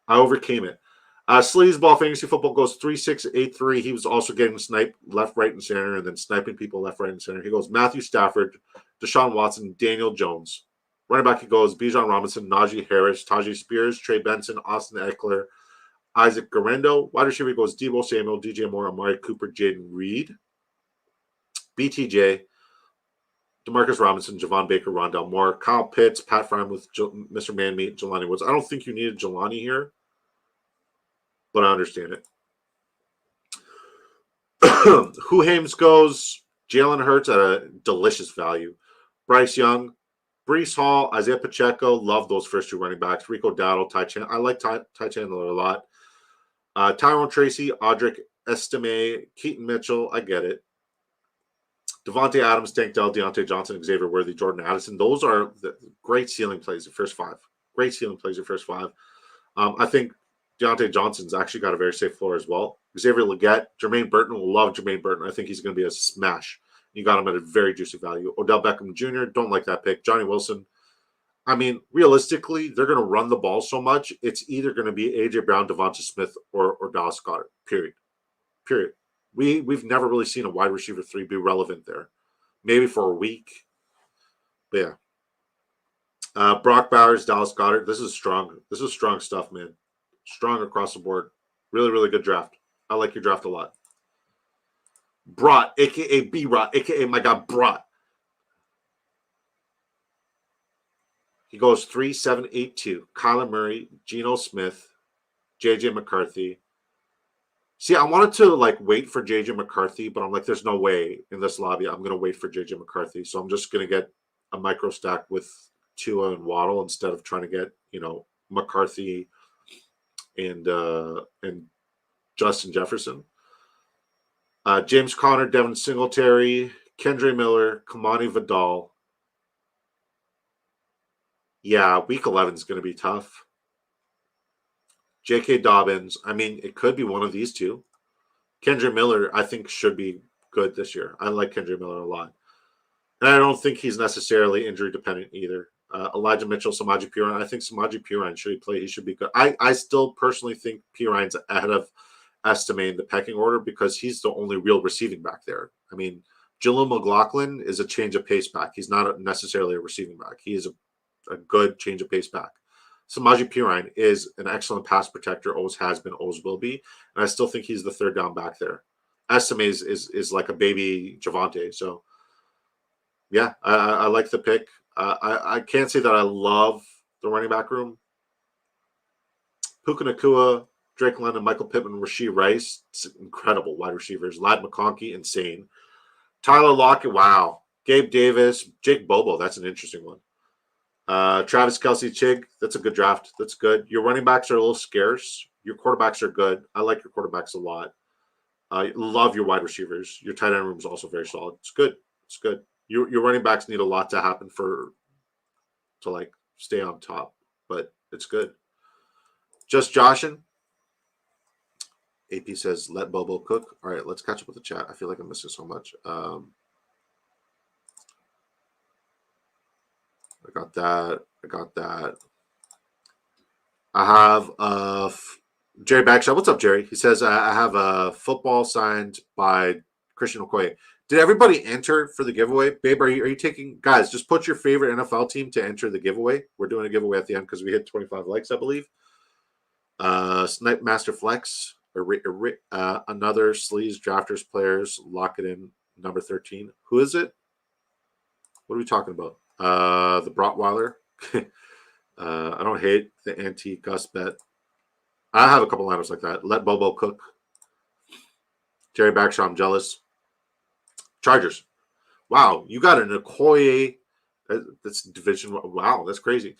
I overcame it. Sleazeball Fantasy Football goes 3-6-8-3. He was also getting sniped left, right, and center, and then sniping people left, right, and center. He goes Matthew Stafford, Deshaun Watson, Daniel Jones. Running back, he goes Bijan Robinson, Najee Harris, Tajay Spears, Trey Benson, Austin Eckler, Isaac Garendo. Wide receiver, he goes Deebo Samuel, DJ Moore, Amari Cooper, Jaden Reed, BTJ, Demarcus Robinson, Javon Baker, Rondell Moore, Kyle Pitts, Pat Fryman with Mr. Man-Meat, Jelani Woods. I don't think you needed Jelani here, but I understand it. Who Hames goes Jalen Hurts at a delicious value. Bryce Young, Brees Hall, Isaiah Pacheco, love those first two running backs. Rico Dowdle, Ty Chandler. I like Ty Chandler a lot. Tyrone Tracy, Audric Estime, Keaton Mitchell. I get it. Devontae Adams, Tank Dell, Deontay Johnson, Xavier Worthy, Jordan Addison. Those are the great ceiling plays, the first five. Great ceiling plays, the first five. I think Deontay Johnson's actually got a very safe floor as well. Xavier Legette, Jermaine Burton will love Jermaine Burton. I think he's going to be a smash. You got him at a very juicy value. Odell Beckham Jr., don't like that pick. Johnny Wilson. I mean, realistically, they're going to run the ball so much. It's either going to be A.J. Brown, Devonta Smith, or Dallas Goedert, period. Period. We've never really seen a wide receiver 3 be relevant there. Maybe for a week. But yeah. Brock Bowers, Dallas Goedert. This is strong. This is strong stuff, man. Strong across the board. Really, really good draft. I like your draft a lot. Brought, a.k.a. B-Rot, a.k.a. my God, Brought. He goes 3-7-8-2. Kyler Murray, Geno Smith, J.J. McCarthy. See, I wanted to wait for J.J. McCarthy, but I'm like, there's no way in this lobby I'm going to wait for J.J. McCarthy. So I'm just going to get a micro stack with Tua and Waddle instead of trying to get, McCarthy and Justin Jefferson. James Conner, Devin Singletary, Kendre Miller, Kamani Vidal. Yeah, week 11 is going to be tough. J.K. Dobbins. I mean, it could be one of these two. Kendre Miller, I think, should be good this year. I like Kendre Miller a lot. And I don't think he's necessarily injury dependent either. Elijah Mitchell, Samaje Perine. I think Samaje Perine should play. He should be good. I still personally think Perine's ahead of Estime in the pecking order because he's the only real receiving back there. I mean, Jaleel McLaughlin is a change of pace back. He's not necessarily a receiving back. He is a good change of pace back. Samaje Perine is an excellent pass protector, always has been, always will be. And I still think he's the third down back there. Estime is like a baby Javonte. So, yeah, I like the pick. I can't say that I love the running back room. Puka Nacua, Drake London, Michael Pittman, Rashee Rice, incredible wide receivers. Ladd McConkey, insane. Tyler Lockett, wow. Gabe Davis, Jake Bobo, that's an interesting one. Travis Kelce, Chig, that's a good draft. That's good. Your running backs are a little scarce. Your quarterbacks are good. I like your quarterbacks a lot. Love your wide receivers. Your tight end room is also very solid. It's good. It's good. Your running backs need a lot to happen to stay on top, but it's good. Just Joshin. AP says, let Bobo cook. All right, let's catch up with the chat. I feel like I'm missing so much. I got that. I have Jerry Backshot. What's up, Jerry? He says, I have a football signed by Christian Okoye. Did everybody enter for the giveaway? Babe, are you taking – guys, just put your favorite NFL team to enter the giveaway. We're doing a giveaway at the end because we hit 25 likes, I believe. Snipe Master Flex, another Sleaze Drafters Players, lock it in, number 13. Who is it? What are we talking about? The Brotweiler. I don't hate the anti-Gus bet. I have a couple lineups like that. Let Bobo cook. Jerry Backshot, I'm jealous. Chargers. Wow, you got an Okoye. That's division. Wow, that's crazy.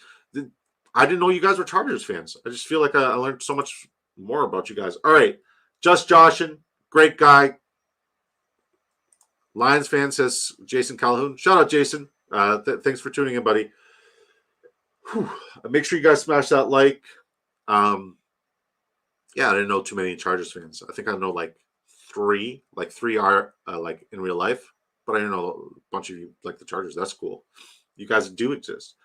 I didn't know you guys were Chargers fans. I just feel like I learned so much more about you guys. All right, Just Joshin, great guy. Lions fan, says Jason Calhoun. Shout out, Jason. Thanks for tuning in, buddy. Whew. Make sure you guys smash that like. Yeah, I didn't know too many Chargers fans. I think I know three. Three are in real life, but I didn't know a bunch of you like the Chargers. That's cool. You guys do exist.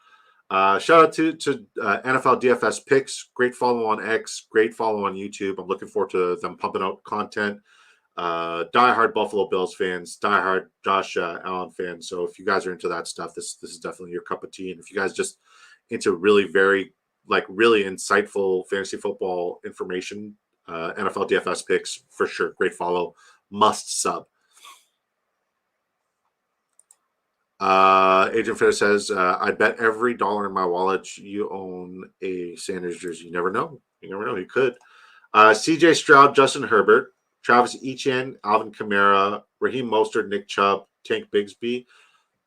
Shout out to NFL DFS picks. Great follow on X. Great follow on YouTube. I'm looking forward to them pumping out content. Diehard Buffalo Bills fans, diehard Josh Allen fans. So if you guys are into that stuff, this is definitely your cup of tea. And if you guys just into really really insightful fantasy football information, NFL DFS picks for sure. Great follow, must sub. Agent Fair says, I bet every dollar in my wallet you own a Sanders jersey. You never know. You could. CJ Stroud, Justin Herbert, Travis Etienne, Alvin Kamara, Raheem Mostert, Nick Chubb, Tank Bigsby.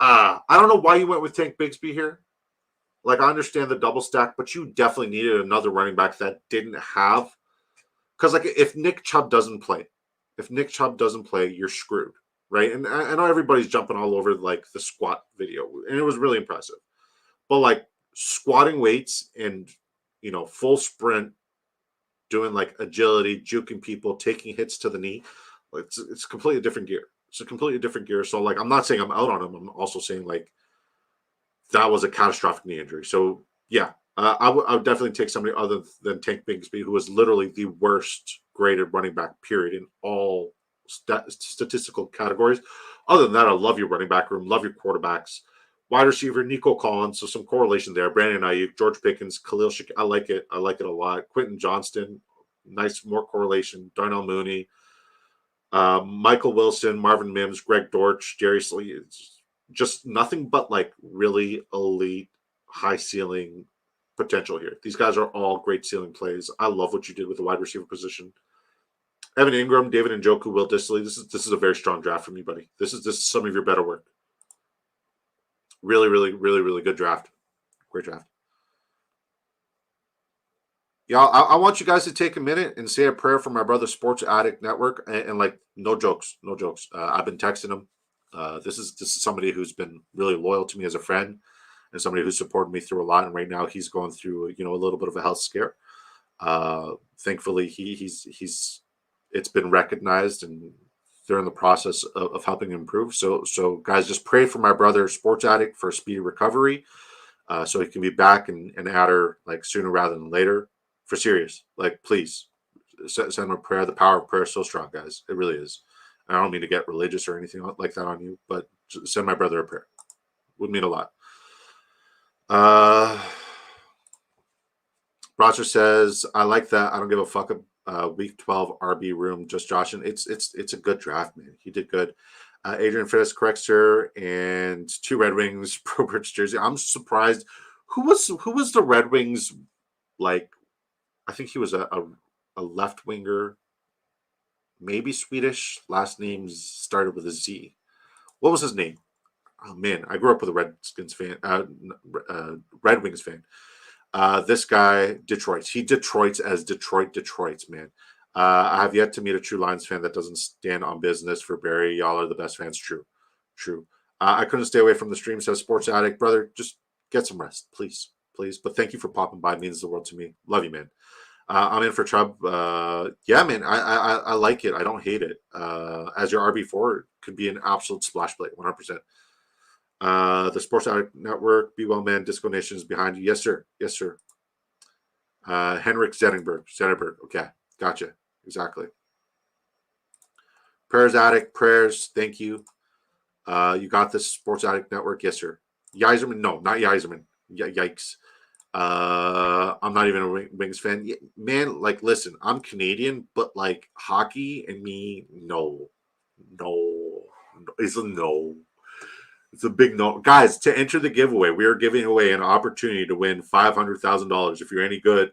I don't know why you went with Tank Bigsby here. Like, I understand the double stack, but you definitely needed another running back that didn't have. Because, like, if Nick Chubb doesn't play, you're screwed, right? And I know everybody's jumping all over, like, the squat video, and it was really impressive. But, like, squatting weights and, full sprint, doing, like, agility, juking people, taking hits to the knee, it's completely different gear. It's a completely different gear. So, like, I'm not saying I'm out on him. I'm also saying, like, that was a catastrophic knee injury. So, yeah, I would definitely take somebody other than Tank Bigsby, who was literally the worst graded running back, period, in all statistical categories. Other than that, I love your running back room, love your quarterbacks. Wide receiver, Nico Collins, so some correlation there. Brandon Ayuk, George Pickens, Khalil Shakir. I like it. I like it a lot. Quentin Johnston, nice, more correlation. Darnell Mooney, Michael Wilson, Marvin Mims, Greg Dortch, Jerry Slee. It's just nothing but, like, really elite, high ceiling potential here. These guys are all great ceiling plays. I love what you did with the wide receiver position. Evan Ingram, David Njoku, Will Dissly. This is a very strong draft for me, buddy. This is some of your better work. Really, really, really, really good draft. Great draft. Yeah, I want you guys to take a minute and say a prayer for my brother, Sports Addict Network, and like, no jokes, no jokes. I've been texting him. This is somebody who's been really loyal to me as a friend, and somebody who supported me through a lot. And right now, he's going through a little bit of a health scare. Thankfully, he's it's been recognized, and they're in the process of helping improve. So guys, just pray for my brother, Sports Addict, for a speedy recovery, so he can be back and at her, like, sooner rather than later. For serious, like, please send him a prayer. The power of prayer is so strong, guys. It really is. I don't mean to get religious or anything like that on you, but send my brother a prayer. Would mean a lot. Roger says, I like that. I don't give a fuck. Week 12 RB room, just Josh. And it's a good draft, man. He did good. Adrian Fittis corrects her, and 2 Red Wings, Probert's jersey. I'm surprised. Who was the Red Wings, like, I think he was a left winger, maybe Swedish. Last name started with a Z. What was his name? Oh man, I grew up with a Redskins fan, Red Wings fan. This guy, Detroit. He Detroits as Detroits, man. I have yet to meet a true Lions fan that doesn't stand on business for Barry. Y'all are the best fans. True. I couldn't stay away from the stream, says Sports Addict. Brother, just get some rest, please. But thank you for popping by. It means the world to me. Love you, man. I'm in for Chubb. Yeah, man, I like it. I don't hate it. As your RB4, could be an absolute splash play, 100%. The Sports Addict Network, Be Well Man, Disco Nation is behind you. Yes, sir. Henrik Zetterberg. Okay, gotcha. Exactly. Prayers Addict, prayers. Thank you. You got this, Sports Addict Network. Yes, sir. Yzerman, no, not Yzerman. Yikes. I'm not even a Wings fan. Man, like, listen, I'm Canadian, but, like, hockey and me, no. It's a no. It's a big no. Guys, to enter the giveaway, we are giving away an opportunity to win $500,000. If you're any good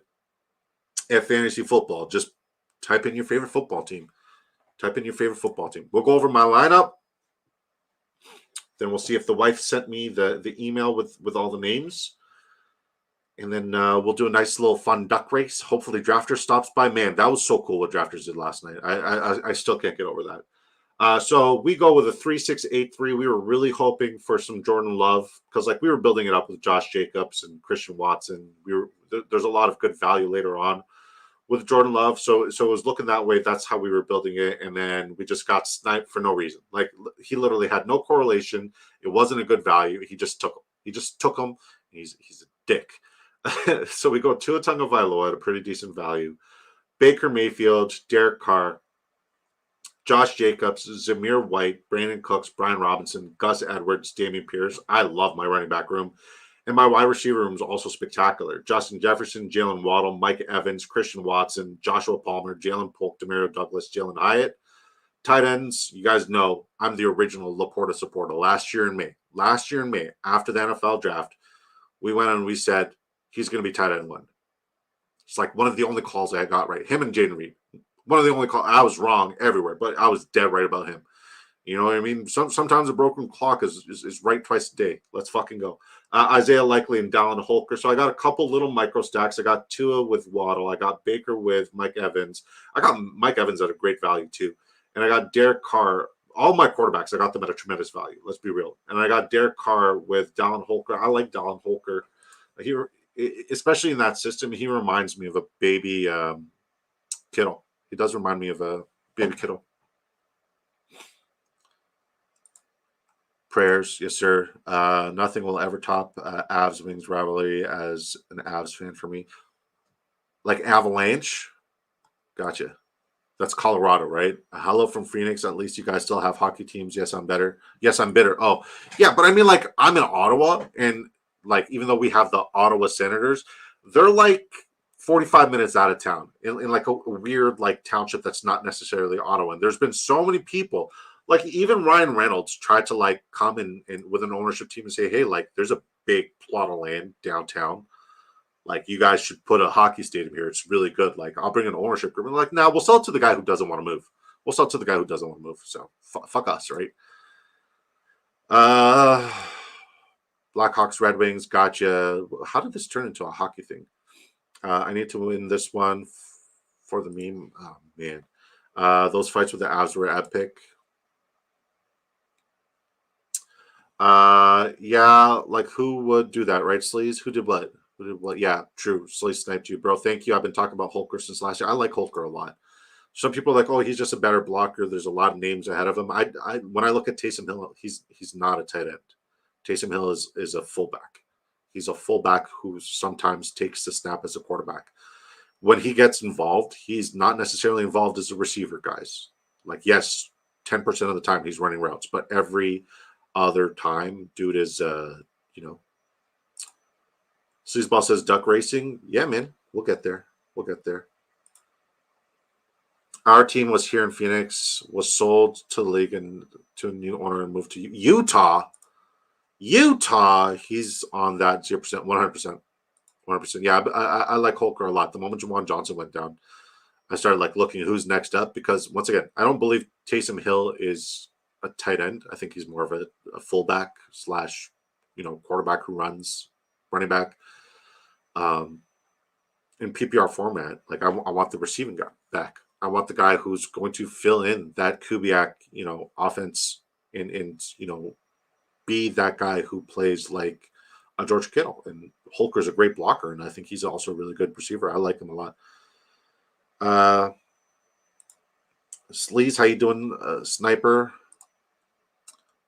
at fantasy football, just type in your favorite football team. We'll go over my lineup. Then we'll see if the wife sent me the email with all the names. And then we'll do a nice little fun duck race. Hopefully Drafters stops by. Man, that was so cool what Drafters did last night. I still can't get over that. So we go with a 3-6-8-3. We were really hoping for some Jordan Love, because, like, we were building it up with Josh Jacobs and Christian Watson. There's a lot of good value later on with Jordan Love. So it was looking that way. That's how we were building it. And then we just got sniped for no reason. Like, he literally had no correlation. It wasn't a good value. He just took him. He's a dick. So we go Tua Tagovailoa at a pretty decent value. Baker Mayfield, Derek Carr, Josh Jacobs, Zamir White, Brandon Cooks, Brian Robinson, Gus Edwards, Damian Pierce. I love my running back room. And my wide receiver room is also spectacular. Justin Jefferson, Jalen Waddle, Mike Evans, Christian Watson, Joshua Palmer, Jalen Polk, Demario Douglas, Jalen Hyatt. Tight ends, you guys know I'm the original Laporta supporter. Last year in May, after the NFL draft, we went and we said, he's going to be tight end 1. It's like one of the only calls I got right. Him and Jaden Reed. One of the only calls. I was wrong everywhere, but I was dead right about him. You know what I mean? Sometimes a broken clock is right twice a day. Let's fucking go. Isaiah Likely and Dallin Holker. So I got a couple little micro stacks. I got Tua with Waddle. I got Baker with Mike Evans. I got Mike Evans at a great value too. And I got Derek Carr. All my quarterbacks, I got them at a tremendous value. Let's be real. And I got Derek Carr with Dallin Holker. I like Dallin Holker. He, especially in that system, he reminds me of a baby Kittle. He does remind me of a baby Kittle. Prayers, yes, sir. Nothing will ever top Avs Wings rivalry as an Avs fan for me. Like Avalanche, gotcha. That's Colorado, right? Hello from Phoenix. At least you guys still have hockey teams. Yes, I'm better. Yes, I'm bitter. Oh, yeah, but I mean, like, I'm in Ottawa, and like, even though we have the Ottawa Senators, they're like 45 minutes out of town in like a weird like township that's not necessarily Ottawa. And there's been so many people, like even Ryan Reynolds tried to like come in with an ownership team and say, hey, like, there's a big plot of land downtown, like, you guys should put a hockey stadium here. It's really good. Like, I'll bring an ownership group. And like, now we'll sell it to the guy who doesn't want to move. We'll sell it to the guy who doesn't want to move. So fuck us, right? Uh, Blackhawks, Red Wings, gotcha. How did this turn into a hockey thing? I need to win this one for the meme. Oh man, those fights with the Avs were epic. Yeah, like who would do that, right? Sleaze? Who did what? Who did what? Yeah, true. Sleaze sniped you, bro. Thank you. I've been talking about Holker since last year. I like Holker a lot. Some people are like, oh, he's just a better blocker. There's a lot of names ahead of him. I when I look at Taysom Hill, he's not a tight end. Taysom Hill is a fullback. He's a fullback who sometimes takes the snap as a quarterback. When he gets involved, he's not necessarily involved as a receiver, guys. Like, yes, 10% of the time he's running routes, but every other time, dude is you know. Sleazeball says duck racing. Yeah, man, we'll get there. We'll get there. Our team was here in Phoenix, was sold to the league and to a new owner and moved to Utah. Utah, he's on that 0%, 100%. 100%. Yeah, I like Holker a lot. The moment Jawan Johnson went down, I started like looking at who's next up because once again, I don't believe Taysom Hill is a tight end. I think he's more of a fullback slash, quarterback who runs, running back. In PPR format, like I want the receiving guy back. I want the guy who's going to fill in that Kubiak, offense and be that guy who plays like a George Kittle. And Holker's a great blocker, and I think he's also a really good receiver. I like him a lot. Sleaze, how you doing, Sniper?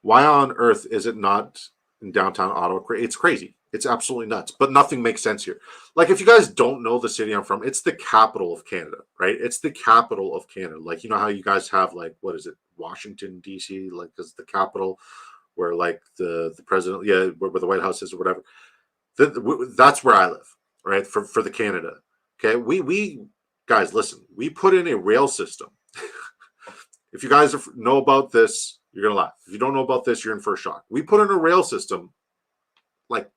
Why on earth is it not in downtown Ottawa? It's crazy. It's absolutely nuts, but nothing makes sense here. Like, if you guys don't know the city I'm from, it's the capital of Canada, right? It's the capital of Canada. Like, you know how you guys have, like, what is it, Washington, D.C., like, is the capital where, like, the president, yeah, where the White House is or whatever. That's where I live, right, for the Canada. Okay, we guys, listen, we put in a rail system. If you guys know about this, you're going to laugh. If you don't know about this, you're in for a shock. We put in a rail system, like,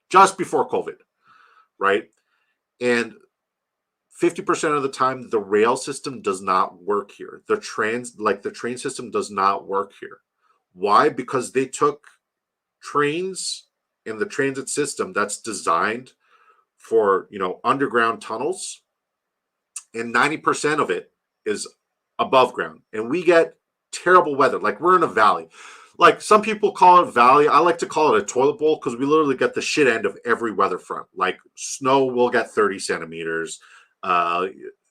just before COVID, right? And 50% of the time, the rail system does not work here. The train system does not work here. Why? Because they took trains in the transit system that's designed for, underground tunnels, and 90% of it is above ground. And we get terrible weather. Like, we're in a valley. Like, some people call it valley. I like to call it a toilet bowl because we literally get the shit end of every weather front. Like, snow will get 30 centimeters.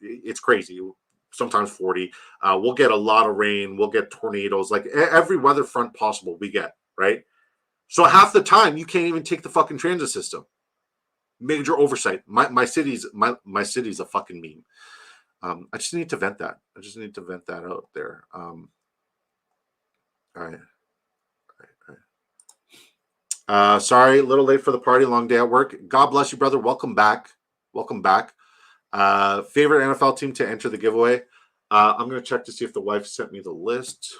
It's crazy. Sometimes 40. We'll get a lot of rain. We'll get tornadoes. Like, every weather front possible we get, right? So half the time you can't even take the fucking transit system. Major oversight. My city's a fucking meme. I just need to vent that. I just need to vent that out there. All right. Sorry, a little late for the party. Long day at work. God bless you, brother. Welcome back. Welcome back. Favorite NFL team to enter the giveaway. I'm going to check to see if the wife sent me the list.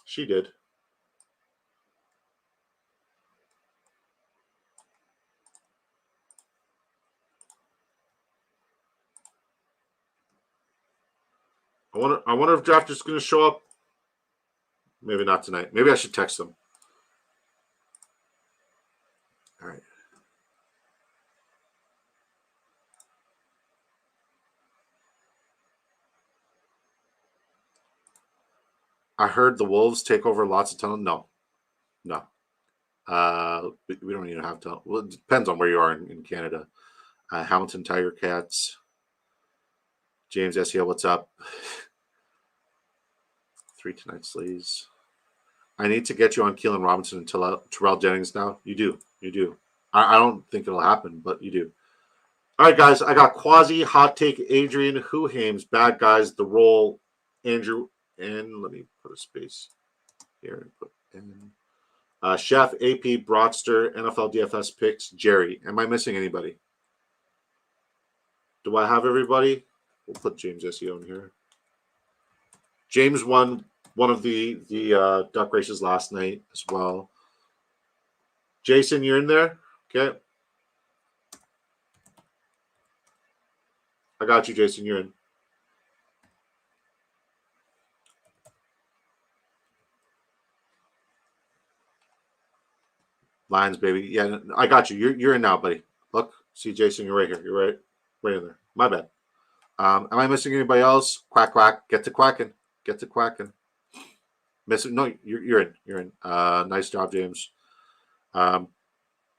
She did. I wonder if Draft is going to show up. Maybe not tonight. Maybe I should text him. All right. I heard the Wolves take over lots of tunnel. No. We don't even have to. Well, it depends on where you are in Canada. Hamilton Tiger Cats. James SEO, what's up? 3 tonight sleaze. I need to get you on Keelan Robinson and Terrell Jennings now. You do. I don't think it'll happen, but you do. All right, guys. I got Quasi, Hot Take, Adrian, Who Hames, Bad Guys, The Roll, Andrew, and let me put a space here and put in. Chef, AP, Broadster, NFL DFS picks, Jerry. Am I missing anybody? Do I have everybody? We'll put James SEO in here. James won one of the duck races last night as well. Jason, you're in there? Okay. I got you, Jason. You're in. Lions, baby. Yeah, I got you. You're in now, buddy. Look, see, Jason, you're right here. You're right in there. My bad. Am I missing anybody else? Quack, quack. Get to quacking. Missing? No, you're in. You're in. Nice job, James.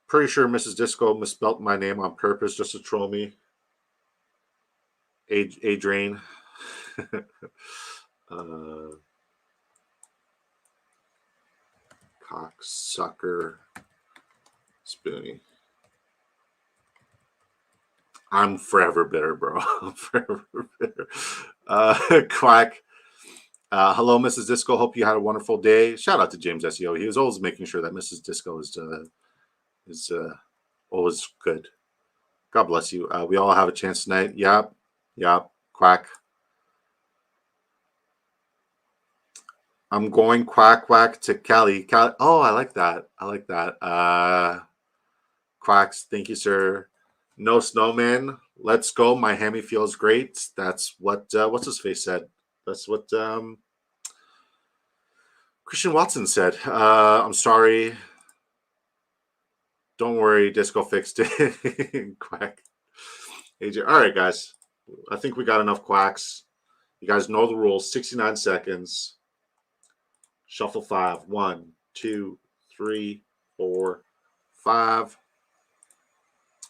Pretty sure Mrs. Disco misspelled my name on purpose just to troll me. Adrian. Cocksucker. Spoonie. I'm forever bitter, bro. I'm forever bitter. Quack. Hello, Mrs. Disco. Hope you had a wonderful day. Shout out to James SEO. He was always making sure that Mrs. Disco is always good. God bless you. We all have a chance tonight. Yep. Quack. I'm going quack to Cali. Oh, I like that. Quacks. Thank you, sir. No snowman. Let's go. My hammy feels great. That's what what's his face said. That's what Christian Watson said. I'm sorry. Don't worry, Disco fixed it. Quack. AJ. All right, guys. I think we got enough quacks. You guys know the rules. 69 seconds. Shuffle 5. 1, 2, 3, 4, 5.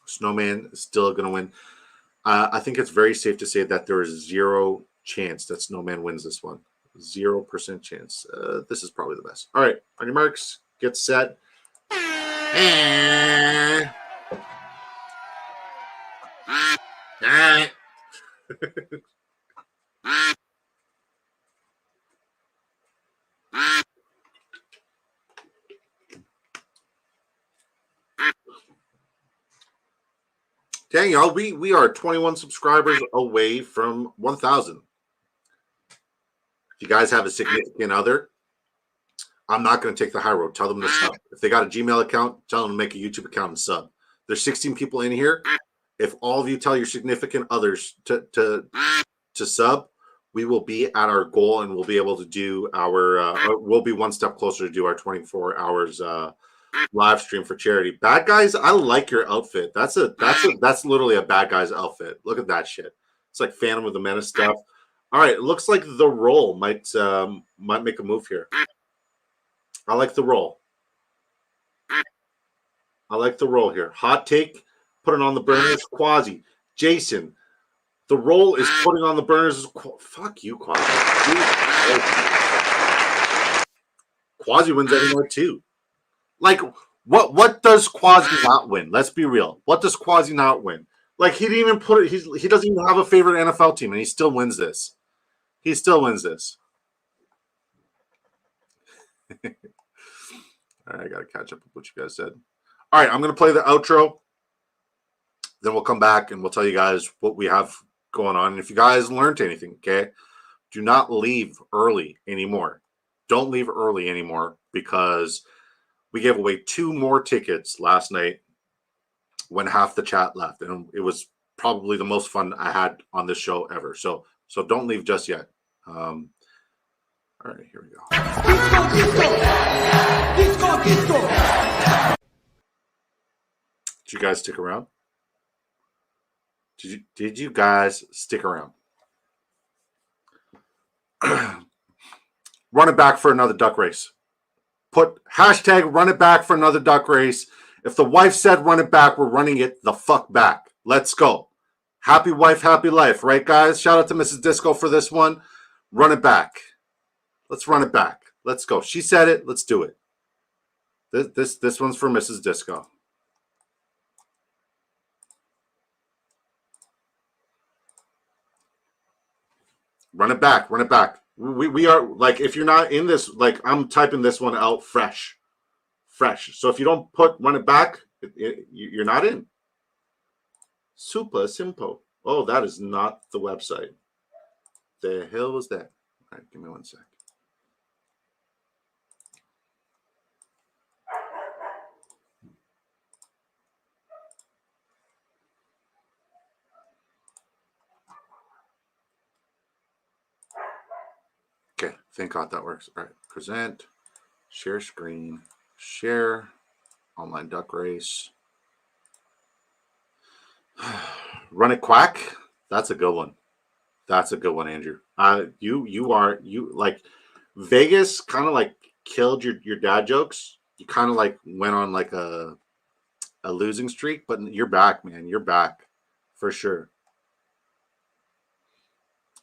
Snowman is still going to win. I think it's very safe to say that there is zero chance that Snowman wins this one. 0% chance. This is probably the best. All right. On your marks, get set. Dang, y'all, we are 21 subscribers away from 1,000. If you guys have a significant other, I'm not going to take the high road. Tell them to sub. If they got a Gmail account, tell them to make a YouTube account and sub. There's 16 people in here. If all of you tell your significant others to sub, we will be at our goal and we'll be able to do our we'll be one step closer to do our 24 hours live stream for charity. Bad Guys, I like your outfit. That's literally a Bad Guys outfit. Look at that shit. It's like Phantom of the Menace stuff. All right, it looks like the roll might make a move here. I like the roll. Here. Hot take, put it on the burners. Quasi, Jason, the roll is putting on the burners. Fuck you, Quasi. Quasi wins anymore too. Like, what does Quasi not win? Let's be real. What does Quasi not win? Like, he didn't even put it. He doesn't even have a favorite NFL team, and he still wins this. All right, I got to catch up with what you guys said. All right, I'm going to play the outro. Then we'll come back and we'll tell you guys what we have going on. And if you guys learned anything, okay, do not leave early anymore. Don't leave early anymore because we gave away 2 more tickets last night when half the chat left. And it was probably the most fun I had on this show ever. So don't leave just yet. All right, here we go. Did you guys stick around? Did you guys stick around? Run it back for another duck race. Put hashtag run it back for another duck race. If the wife said run it back, we're running it the fuck back. Let's go. Happy wife, happy life, right, guys? Shout out to Mrs. Disco for this one. Run it back. Let's run it back. Let's go. She said it. Let's do it. This one's for Mrs. Disco. Run it back. Run it back. We are, like, if you're not in this, like, I'm typing this one out fresh. So if you don't run it back, you're not in. Super simple. Oh, that is not the website. The hell was that? All right, give me 1 sec. Okay, thank God that works. All right, present, share screen, share, online duck race. Run it quack. That's a good one. That's a good one, Andrew. You like Vegas kind of like killed your dad jokes. You kind of like went on like a losing streak, but you're back, man. You're back for sure.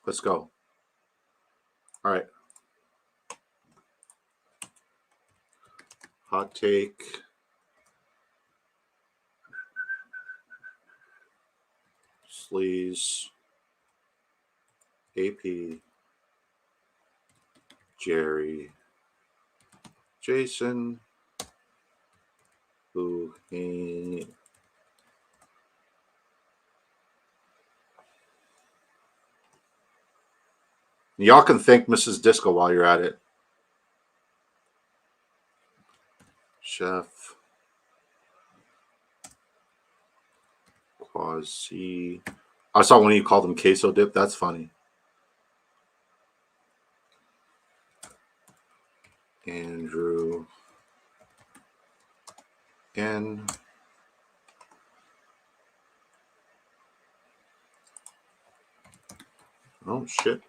Let's go. All right. Hot take. Sleaze. AP. Jerry. Jason. Boohing. Y'all can thank Mrs. Disco while you're at it. Chef. Quasi. I saw one of you called them queso dip. That's funny. Andrew. N. Oh, shit.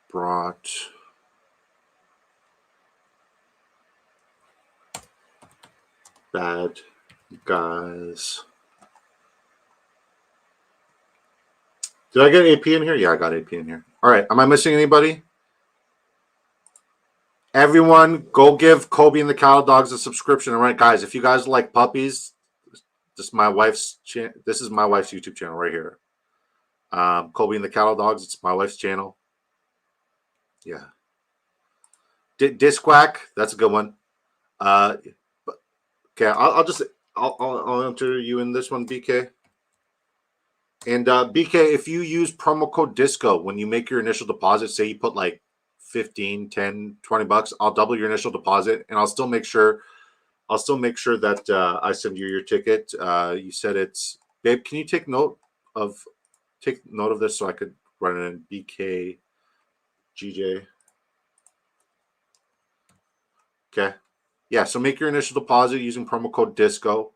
Brought bad guys. Did I get AP in here? Yeah, I got AP in here. All right. Am I missing anybody? Everyone, go give Kobe and the Cattle Dogs a subscription. All right, guys. If you guys like puppies, this is my wife's YouTube channel right here. Kobe and the Cattle Dogs. It's my wife's channel. Yeah. Disquack. That's a good one. Okay. I'll enter you in this one, BK. And BK, if you use promo code DISCO when you make your initial deposit, say you put like 15, 10, 20 bucks, I'll double your initial deposit, and I'll still make sure that I send you your ticket. You said it's, babe, can you take note of this so I could run it in BK GJ? Okay. Yeah, so make your initial deposit using promo code DISCO.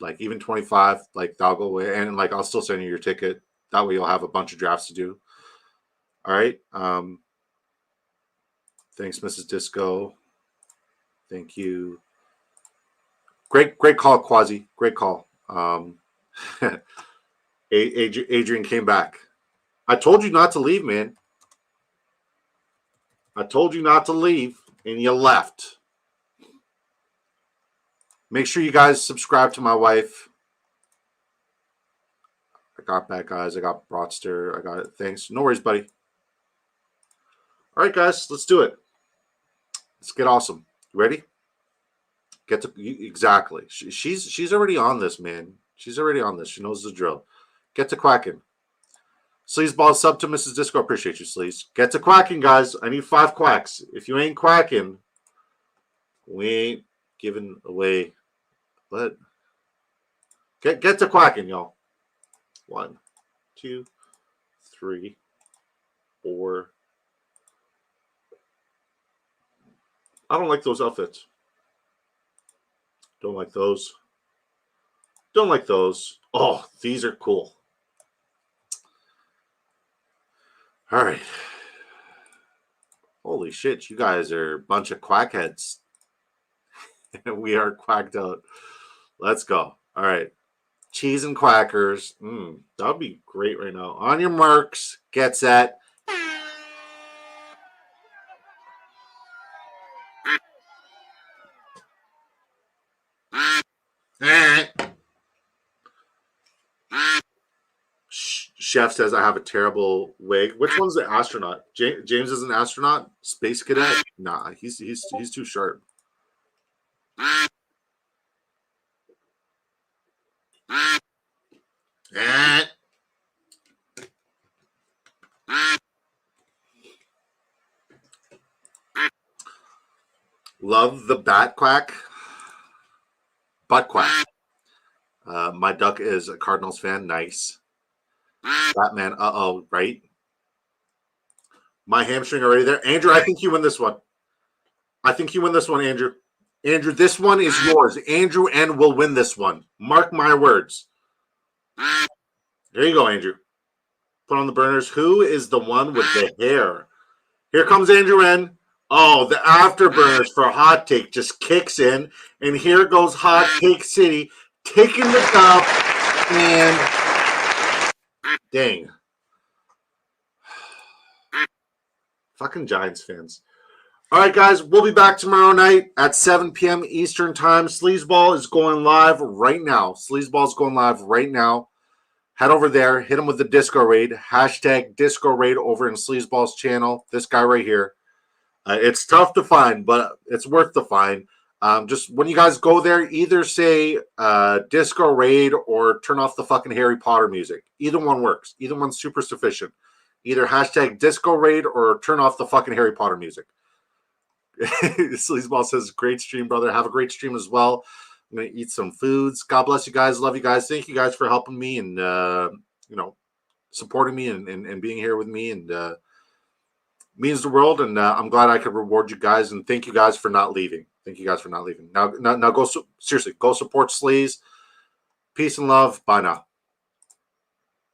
Like even 25, like that'll go away. And like I'll still send you your ticket. That way you'll have a bunch of drafts to do. All right. Thanks, Mrs. Disco. Thank you. Great call, Quasi. Great call. Adrian came back. I told you not to leave, man. I told you not to leave, and you left. Make sure you guys subscribe to my wife. I got Bad Guys. I got Broadster. I got it. Thanks. No worries, buddy. All right, guys. Let's do it. Let's get awesome. You ready? Get to exactly. She's already on this, man. She's already on this. She knows the drill. Get to quacking. Sleazeball sub to Mrs. Disco. Appreciate you, Sleaze. Get to quacking, guys. I need 5 quacks. If you ain't quacking, we ain't giving away. But get to quacking, y'all. 1, 2, 3, 4. I don't like those outfits. Don't like those. Don't like those. Oh, these are cool. All right. Holy shit, you guys are a bunch of quackheads. We are quacked out. Let's go. All right. Cheese and quackers. That would be great right now. On your marks, get set. Chef says I have a terrible wig. Which one's the astronaut? James is an astronaut? Space cadet? Nah, he's too sharp. Love the bat quack. Butt quack. My duck is a Cardinals fan. Nice. Batman. Uh-oh, right? My hamstring already there. Andrew, I think you win this one. I think you win this one, Andrew. Andrew, this one is yours. Andrew N will win this one. Mark my words. There you go, Andrew. Put on the burners. Who is the one with the hair? Here comes Andrew N. Oh, the afterburners for Hot Take just kicks in. And here goes Hot Take City taking the top. And dang. Fucking Giants fans. All right, guys, we'll be back tomorrow night at 7 p.m. Eastern Time. Sleazeball is going live right now. Sleazeball is going live right now. Head over there. Hit him with the Disco Raid. Hashtag Disco Raid over in Sleazeball's channel. This guy right here. It's tough to find, but it's worth the find. Just when you guys go there, either say Disco Raid or turn off the fucking Harry Potter music. Either one works. Either one's super sufficient. Either hashtag Disco Raid or turn off the fucking Harry Potter music. Sleazeball says, great stream, brother. Have a great stream as well. I'm going to eat some foods. God bless you guys. Love you guys. Thank you guys for helping me and, supporting me and being here with me. And means the world. And I'm glad I could reward you guys. And thank you guys for not leaving. Thank you guys for not leaving. Now go, seriously, go support Sleaze. Peace and love. Bye now.